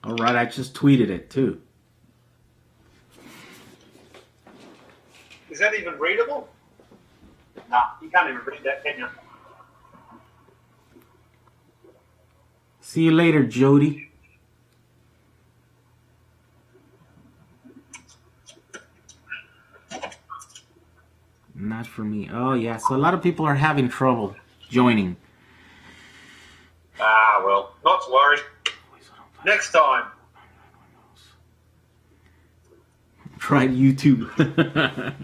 B: All right, I just tweeted it too.
A: Is that even readable? Nah, you can't even read that, can you?
B: See you later, Jody. Not for me. Oh yeah, so a lot of people are having trouble joining.
A: Ah, well, not to worry. Next time.
B: Try YouTube.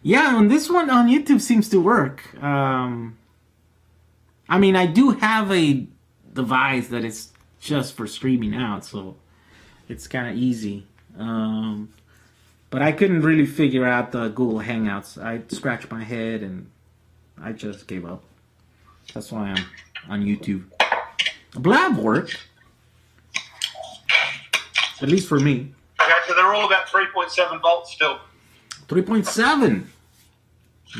B: Yeah, on this one on YouTube seems to work. I mean, I do have a device that is just for streaming out, so it's kind of easy. But I couldn't really figure out the Google Hangouts. I scratched my head and I just gave up. That's why I'm on YouTube. Blab worked. At least for me.
A: Okay, so they're all about 3.7 volts still.
B: 3.7.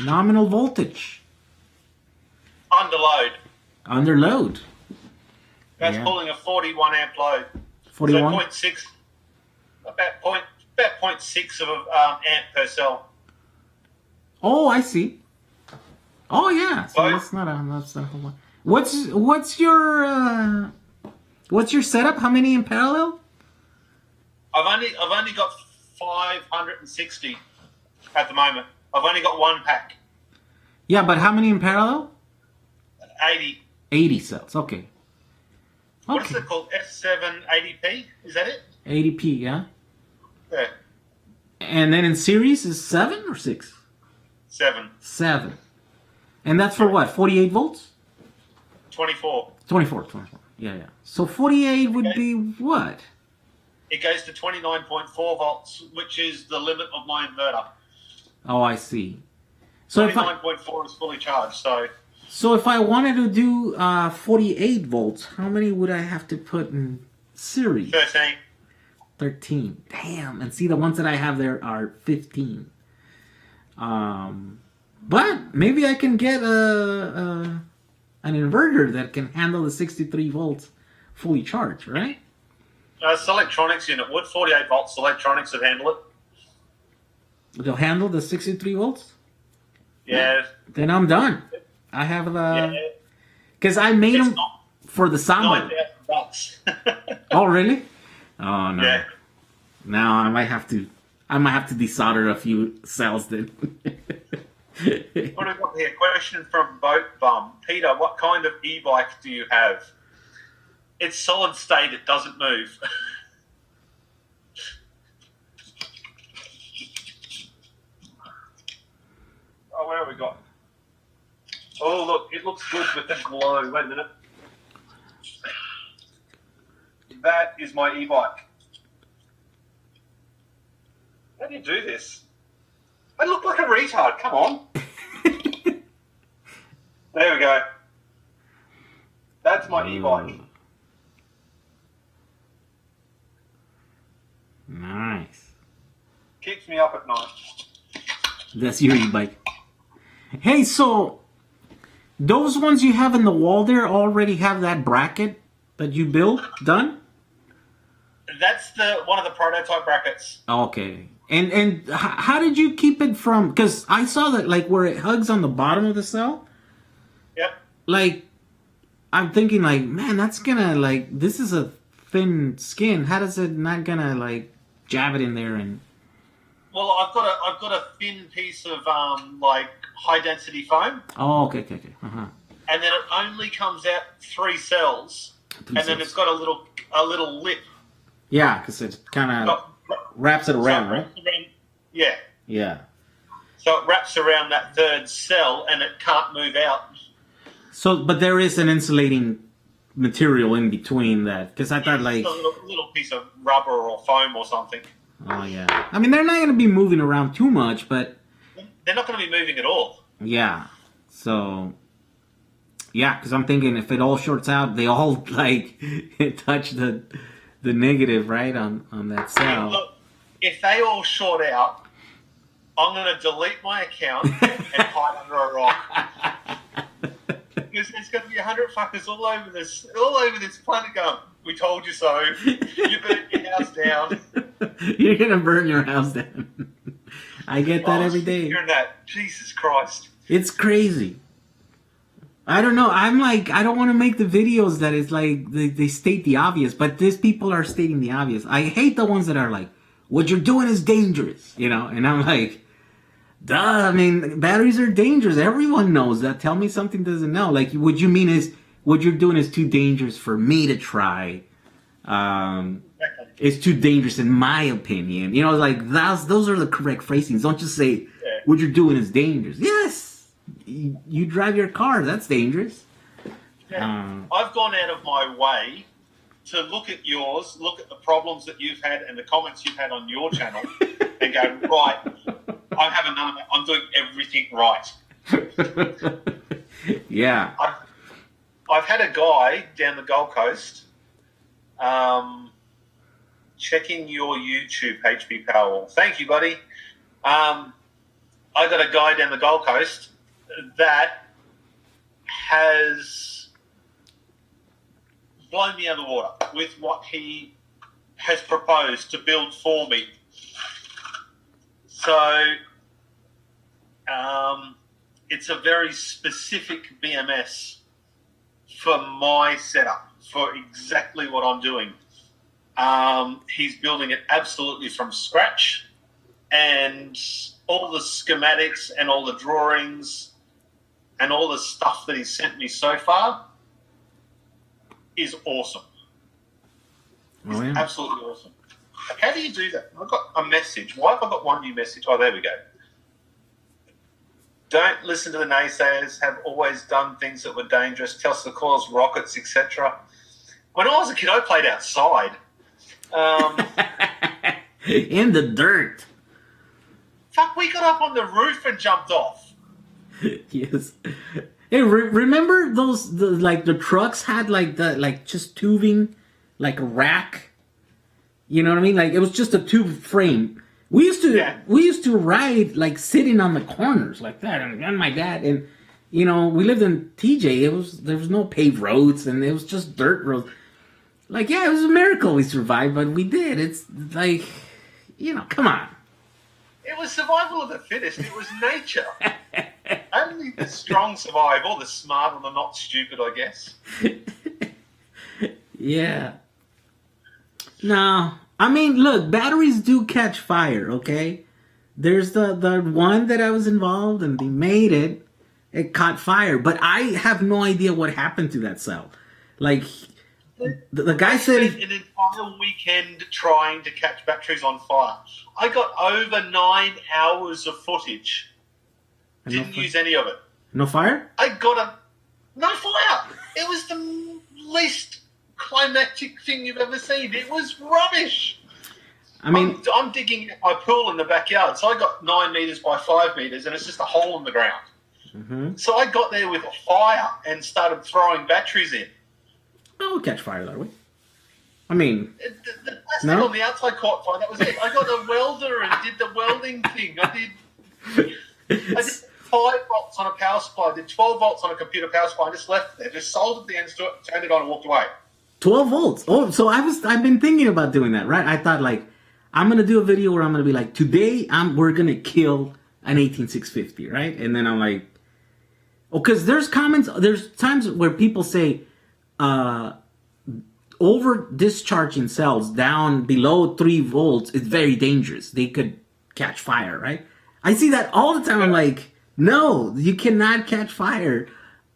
B: Nominal voltage.
A: Under load.
B: Under load.
A: That's
B: Yeah.
A: pulling a 41 amp load.
B: 41?
A: So 0.6, about 0.6 of amp per cell.
B: Oh, I see. Oh yeah. So
A: Right.
B: that's not a whole lot. What's your setup? How many in parallel?
A: I've only got 560 at the moment. I've only got one pack.
B: Yeah, but how many in parallel?
A: 80.
B: 80 cells. Okay.
A: What is
B: Okay.
A: it called? S780p? Is that it?
B: 80p, yeah.
A: Yeah.
B: And then in series is 7 or 6?
A: 7.
B: 7. And that's for what? 48 volts?
A: 24.
B: 24. Yeah. So 48 would be what?
A: It goes to 29.4 volts, which is the limit of my inverter.
B: Oh, I see. So if
A: 29.4 is fully charged,
B: So if I wanted to do 48 volts, how many would I have to put in series?
A: 13.
B: 13. Damn. And see, the ones that I have there are 15. But maybe I can get an inverter that can handle the 63 volts fully charged, right?
A: It's electronics unit. Would 48 volts electronics would handle it?
B: They'll handle the 63 volts?
A: Yeah.
B: Then I'm done. I have the...
A: Yeah.
B: Because I made
A: It's
B: them for the samba.
A: $9,000.
B: Oh, really? Oh, no.
A: Yeah.
B: Now I might have to desolder a few cells then.
A: What have we got here? Question from Boat Bum. Peter, what kind of e-bike do you have? It's solid state. It doesn't move. looks good with the glow. Wait a minute. That is my e-bike. How do you do this? I look like a retard. Come on. There we go. That's my e-bike.
B: Nice.
A: Keeps me up at night.
B: That's your e-bike. Hey, so those ones you have in the wall there already have that bracket that you built done?
A: That's one of the prototype brackets.
B: Okay. And how did you keep it from? Because I saw that like where it hugs on the bottom of the cell.
A: Yep.
B: Like, I'm thinking like, man, that's gonna like, this is a thin skin. How does it not gonna like jab it in there and?
A: Well, I've got a thin piece of like high density foam.
B: Oh, okay. Uh-huh.
A: And then it only comes out 3 cells, then it's got a little lip.
B: Yeah, because it kind of wraps it around, right?
A: Yeah.
B: Yeah.
A: So it wraps around that 3rd cell, and it can't move out.
B: So, but there is an insulating material in between that, because I thought like
A: a little piece of rubber or foam or something.
B: Oh yeah. I mean, they're not going to be moving around too much, but
A: they're not going to be moving at all.
B: Yeah. So. Yeah, because I'm thinking if it all shorts out, they all like touch the negative, right, on that cell.
A: Look, if they all short out, I'm going to delete my account and hide under a rock. Because there's going to be 100 fuckers all over this planet going, we told you so. You burnt your house down.
B: You're going to burn your house down. I get that every day.
A: Hearing that, Jesus Christ.
B: It's crazy. I don't know. I'm like, I don't want to make the videos that is like, they state the obvious, but these people are stating the obvious. I hate the ones that are like, what you're doing is dangerous, you know? And I'm like, duh, I mean, batteries are dangerous. Everyone knows that. Tell me something doesn't know. Like, what you mean is, what you're doing is too dangerous for me to try. It's too dangerous in my opinion. You know, like, those are the correct phrasings. Don't just say, what you're doing is dangerous. Yes. You drive your car. That's dangerous.
A: Yeah. I've gone out of my way to look at yours, look at the problems that you've had and the comments you've had on your channel, and go, right, I haven't done that. I'm doing everything right.
B: Yeah.
A: I've had a guy down the Gold Coast checking your YouTube, HP Powerwall. Thank you, buddy. I got a guy down the Gold Coast that has blown me out of the water with what he has proposed to build for me. So it's a very specific BMS for my setup, for exactly what I'm doing. He's building it absolutely from scratch, and all the schematics and all the drawings and all the stuff that he's sent me so far is awesome.
B: Oh, yeah.
A: Absolutely awesome. How do you do that? I've got a message. Why have I got one new message? Oh, there we go. Don't listen to the naysayers. Have always done things that were dangerous. Tesla coils, rockets, etc. When I was a kid, I played outside.
B: In the dirt.
A: Fuck, we got up on the roof and jumped off.
B: Yes. Hey, remember those? The trucks had just tubing, like a rack. You know what I mean? Like it was just a tube frame. We used to ride like sitting on the corners like that, and my dad and we lived in TJ. There was no paved roads, and it was just dirt roads. Like it was a miracle we survived, but we did. It's like, come on.
A: It was survival of the fittest. It was nature. Only the strong survive, or the smart, or the not stupid, I guess.
B: Yeah. No, I mean, look, batteries do catch fire, okay? There's the one that I was involved and they made it. It caught fire, but I have no idea what happened to that cell. Like, the guy said...
A: an entire weekend trying to catch batteries on fire. I got over 9 hours of footage. Didn't use any of it.
B: No fire?
A: I got No fire. It was the least climactic thing you've ever seen. It was rubbish.
B: I mean,
A: I'm digging my pool in the backyard, so I got 9 meters by 5 meters, and it's just a hole in the ground.
B: mm-hmm.
A: So I got there with a fire and started throwing batteries in.
B: I'll catch fire that way. I mean,
A: The plastic on the outside caught fire. That was it. I got a welder and did the welding thing. I did 5 volts on a power supply. I did 12 volts on a computer power supply. I just left it there. Just soldered the ends to it, turned it on, and walked away.
B: 12 volts. Oh, so I've been thinking about doing that, right? I thought like I'm gonna do a video where I'm gonna be like, today we're gonna kill an 18650, right? And then I'm like, oh, because there's times where people say, over discharging cells down below 3 volts is very dangerous. They could catch fire, right? I see that all the time. I'm like, no, you cannot catch fire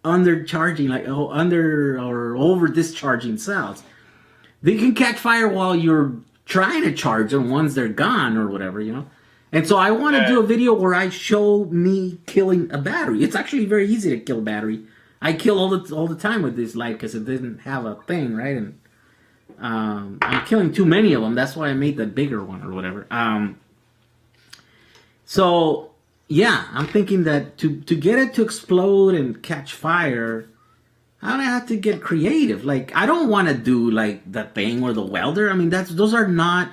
B: under charging, like under or over discharging cells. They can catch fire while you're trying to charge them once they're gone or whatever, you know. And so I want to do a video where I show me killing a battery. It's actually very easy to kill a battery. I kill all the time with this light because it didn't have a thing, right? And I'm killing too many of them. That's why I made the bigger one or whatever. So yeah, I'm thinking that to get it to explode and catch fire, I'm gonna have to get creative. Like, I don't want to do like the thing or the welder. I mean, those are not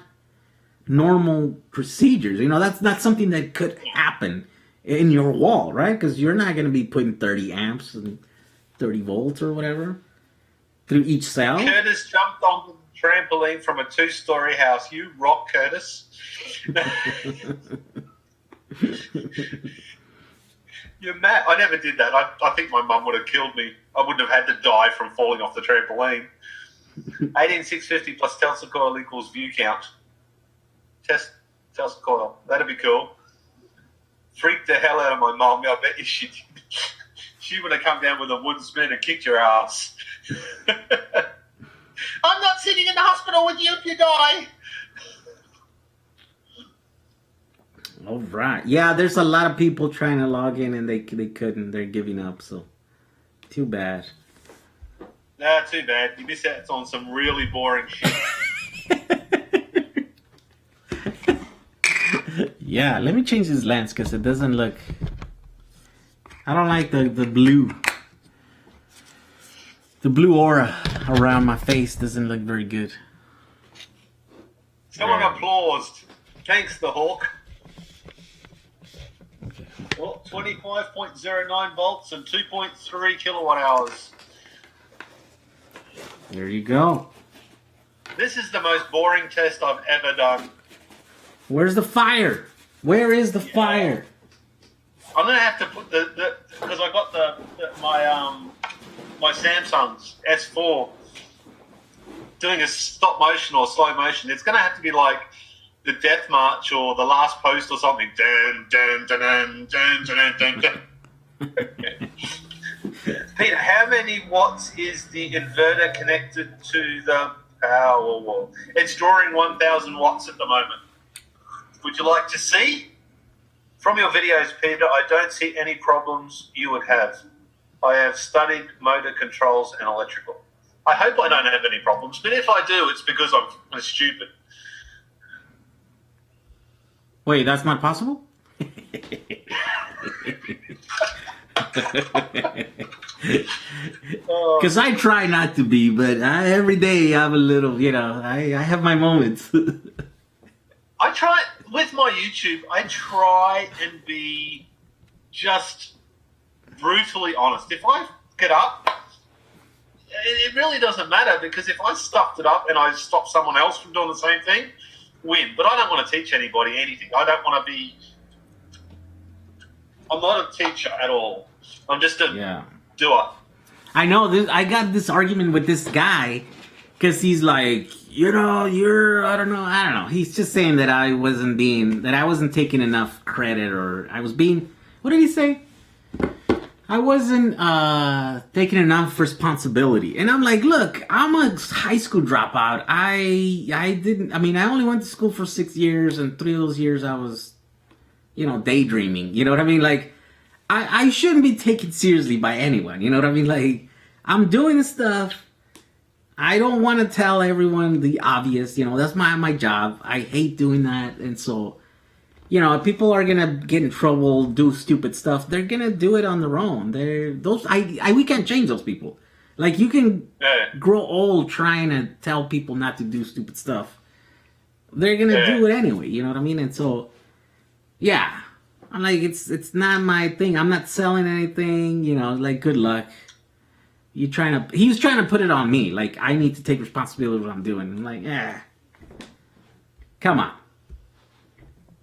B: normal procedures. You know, that's not something that could happen in your wall, right? Because you're not gonna be putting 30 amps and 30 volts or whatever through each cell.
A: Curtis jumped on the trampoline from a 2-story house. You rock, Curtis. You're mad. I never did that. I think my mum would have killed me. I wouldn't have had to die from falling off the trampoline. 18650 plus Tesla coil equals view count. Tesla coil. That'd be cool. Freaked the hell out of my mum. I bet you she did. She would have come down with a wooden spoon and kicked your ass. I'm not sitting in the hospital with you if you die.
B: All right. Yeah, there's a lot of people trying to log in and they couldn't. They're giving up. So, too bad.
A: Nah, too bad. You missed out on some really boring shit.
B: Yeah, let me change this lens because it doesn't look... I don't like the blue. The blue aura around my face doesn't look very good.
A: Someone applause. Thanks, the Hawk.
B: Okay.
A: Well, 25.09 volts and 2.3 kilowatt hours.
B: There you go.
A: This is the most boring test I've ever done.
B: Where's the fire? Where is the fire?
A: I'm gonna have to put because I got my Samsung's S4 doing a stop motion or slow motion. It's gonna have to be like the Death March or the Last Post or something. Dun, dun, dun, dun, dun, dun, dun, dun. Peter, how many watts is the inverter connected to the power wall? It's drawing 1,000 watts at the moment. Would you like to see? From your videos, Peter, I don't see any problems you would have. I have studied motor controls and electrical. I hope I don't have any problems, but if I do, it's because I'm stupid.
B: Wait, that's not possible? Because I try not to be, but every day I have a little, I have my moments.
A: I try, with my YouTube, I try and be just brutally honest. If I get up, it really doesn't matter, because if I stuffed it up and I stop someone else from doing the same thing, win. But I don't want to teach anybody anything. I don't want to be... I'm not a teacher at all. I'm just a doer. I
B: know. I got this argument with this guy because he's like, I don't know. He's just saying that I wasn't taking enough credit, or I was being, what did he say? I wasn't taking enough responsibility. And I'm like, look, I'm a high school dropout. I only went to school for 6 years, and 3 of those years I was, daydreaming. You know what I mean? Like, I shouldn't be taken seriously by anyone. You know what I mean? Like, I'm doing stuff. I don't want to tell everyone the obvious. You know, that's my job. I hate doing that, and so, you know, if people are gonna get in trouble, do stupid stuff, they're gonna do it on their own. We can't change those people. Like, you can grow old trying to tell people not to do stupid stuff. They're gonna do it anyway. You know what I mean? And so, yeah. I'm like, it's not my thing. I'm not selling anything, you know, like, good luck. He's trying to put it on me. Like, I need to take responsibility of what I'm doing. I'm like, come on.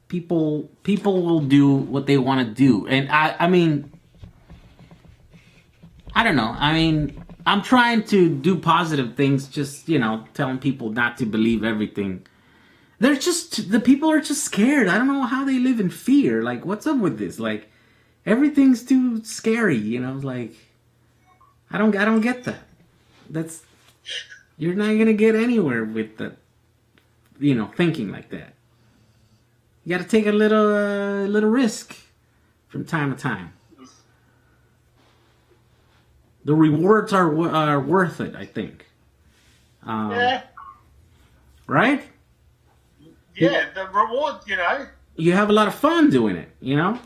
B: People will do what they want to do. And I mean, I don't know. I mean, I'm trying to do positive things, just, you know, telling people not to believe everything. The people are just scared. I don't know how they live in fear. Like, what's up with this? Like, everything's too scary, you know? Like, I don't get that. You're not gonna get anywhere with that, you know, thinking like that. You gotta take a little risk from time to time. The rewards are worth it, I think. Right?
A: Yeah, the reward, you know.
B: You have a lot of fun doing it, you know?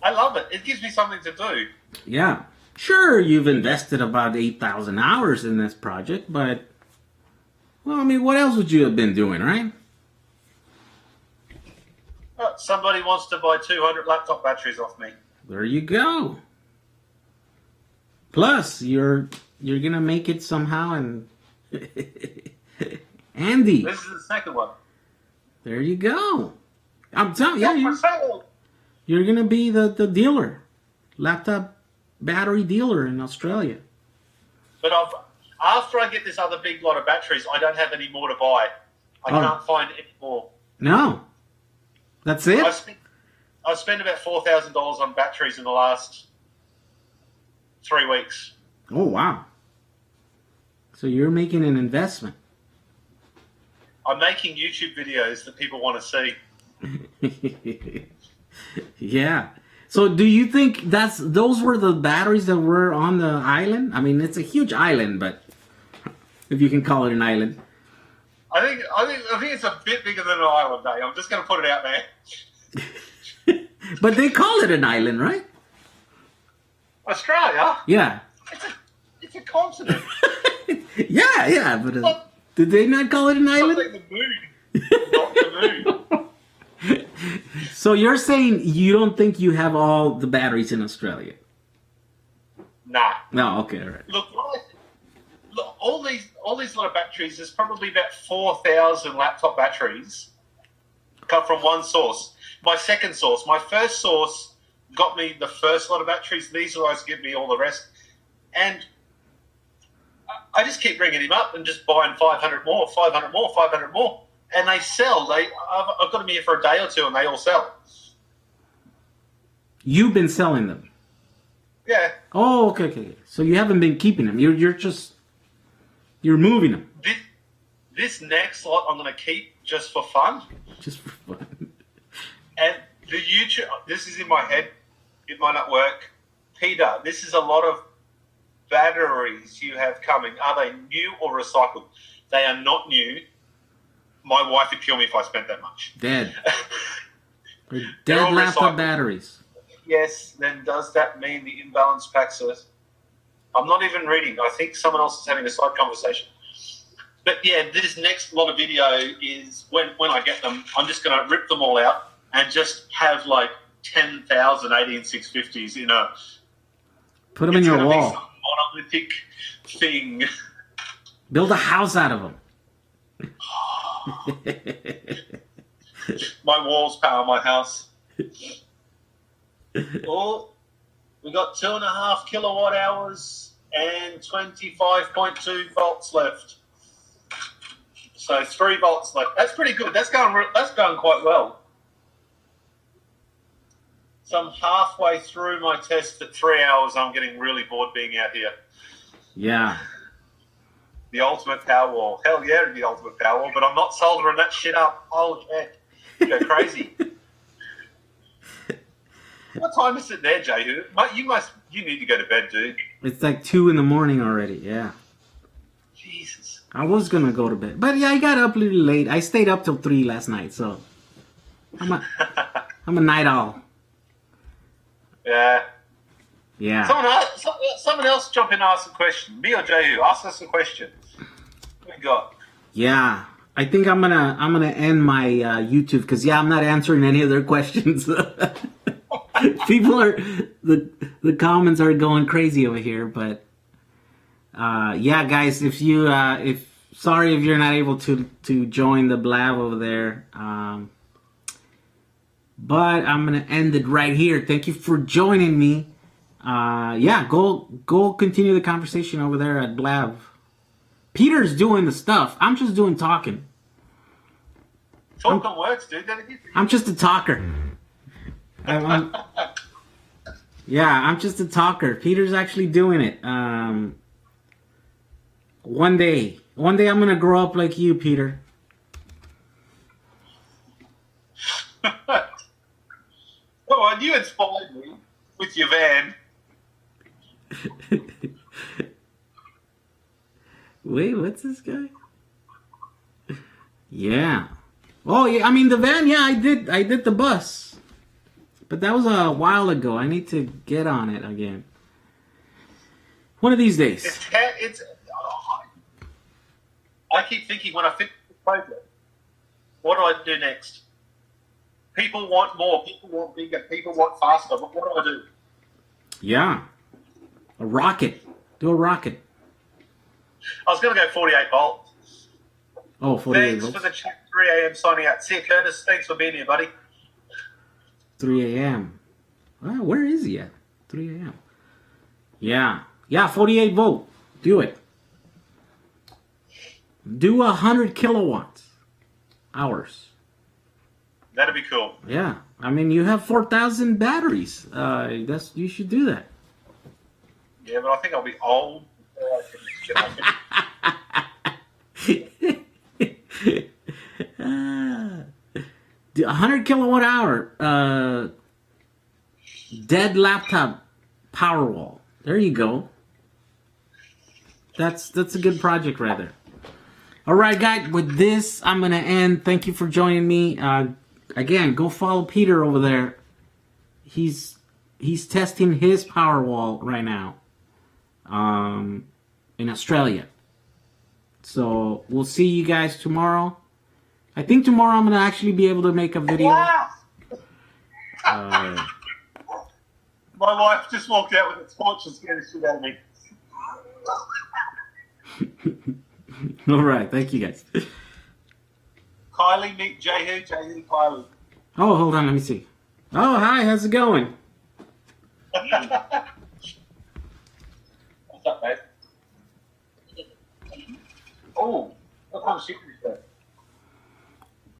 A: I love it. It gives me something to do.
B: Yeah. Sure, you've invested about 8,000 hours in this project, but, well, I mean, what else would you have been doing, right?
A: Somebody wants to buy 200 laptop batteries off me.
B: There you go. Plus, you're gonna make it somehow, and Andy.
A: This is the second one.
B: There you go. I'm telling you,
A: Yeah,
B: you're gonna be the dealer, laptop battery dealer in Australia.
A: But after I get this other big lot of batteries, I don't have any more to buy. I can't find any more.
B: No, that's it.
A: I've spent about $4,000 on batteries in the last 3 weeks.
B: Oh wow! So you're making an investment.
A: I'm making YouTube videos that people want to see.
B: Yeah. So do you think those were the batteries that were on the island? I mean, it's a huge island, but if you can call it an island.
A: I think it's a bit bigger than an island, eh? I'm just going to put it out there.
B: But they call it an island, right?
A: Australia?
B: Yeah.
A: It's a continent.
B: Yeah, but did they not call it an island?
A: It's like the moon. Not the moon.
B: So you're saying you don't think you have all the batteries in Australia?
A: Nah.
B: No, okay, all right.
A: Look, all these lot of batteries, there's probably about 4,000 laptop batteries come from one source. My second source, my first source got me the first lot of batteries. These guys give me all the rest. And I just keep ringing him up and just buying 500 more, 500 more, 500 more. And they sell. I've got them here for a day or two and they all sell.
B: You've been selling them?
A: Yeah.
B: Oh, okay. So you haven't been keeping them. You're moving them.
A: This next lot I'm going to keep just for fun.
B: Just for fun.
A: And the YouTube, this is in my head. It might not work. Peter, this is a lot of batteries you have coming. Are they new or recycled? They are not new. My wife would kill me if I spent that much.
B: Dead. Dead laptop batteries.
A: Yes, then does that mean the imbalance packs are... I'm not even reading. I think someone else is having a side conversation. But yeah, this next lot of video is when I get them, I'm just going to rip them all out and just have like 10,000 18650s in a...
B: Put them in your wall.
A: It's some monolithic thing.
B: Build a house out of them.
A: My walls power my house. Oh, we got 2.5 kilowatt hours and 25.2 volts left. So 3 volts left. That's pretty good. That's going quite well. So I'm halfway through my test at 3 hours. I'm getting really bored being out here.
B: Yeah.
A: The ultimate power wall. Hell yeah, the ultimate power wall, but I'm not soldering that shit up. Holy heck. You go crazy. What time is it there, Jehu? You need to go to bed, dude.
B: It's like 2 in the morning already. Yeah.
A: Jesus.
B: I was gonna go to bed, but yeah, I got up a little late. I stayed up till 3 last night, so I'm a night owl.
A: Yeah.
B: Yeah.
A: Someone else jump in and ask a question. Me or Jehu, ask us a question. What we got?
B: Yeah. I think I'm gonna end my YouTube because I'm not answering any of their questions. People are the comments are going crazy over here, but yeah, guys, sorry if you're not able to join the Blab over there. But I'm gonna end it right here. Thank you for joining me. Yeah, go continue the conversation over there at Blab. Peter's doing the stuff. I'm just doing talking.
A: Talking works, dude.
B: I'm just a talker. Yeah, I'm just a talker. Peter's actually doing it. One day I'm gonna grow up like you, Peter.
A: Come on, you inspired me with your van.
B: Wait, what's this guy? Yeah. Oh yeah, I mean the van. Yeah, I did the bus, but that was a while ago. I need to get on it again. One of these days.
A: I keep thinking when I finish the project, what do I do next? People want more. People want bigger. People want faster. But what do I do?
B: Yeah. A rocket. Do a rocket.
A: I was going to go 48 volt.
B: Oh, 48
A: Thanks
B: volts.
A: for the chat. 3 a.m. signing out. See you, Curtis. Thanks for being here, buddy.
B: 3 a.m. Well, where is he at? 3 a.m. Yeah. Yeah, 48 volt. Do it. Do 100 kilowatts hours.
A: That'd be cool.
B: Yeah. I mean, you have 4,000 batteries. You should do that.
A: Yeah, but I think I'll be old.
B: 100 kilowatt hour dead laptop power wall. There you go. That's a good project right there. All right, guys. With this, I'm gonna end. Thank you for joining me. Again, go follow Peter over there. He's testing his power wall right now. In Australia. So we'll see you guys tomorrow. I think tomorrow I'm gonna actually be able to make a video.
A: My wife just walked out with a torch and scared the shit out of me.
B: All right, thank you guys.
A: Kylie, meet Jehu, Kylie.
B: Oh, hold on, let me see. Oh, hi, how's it going?
A: What's up, mate? Oh, what kind of shit is that?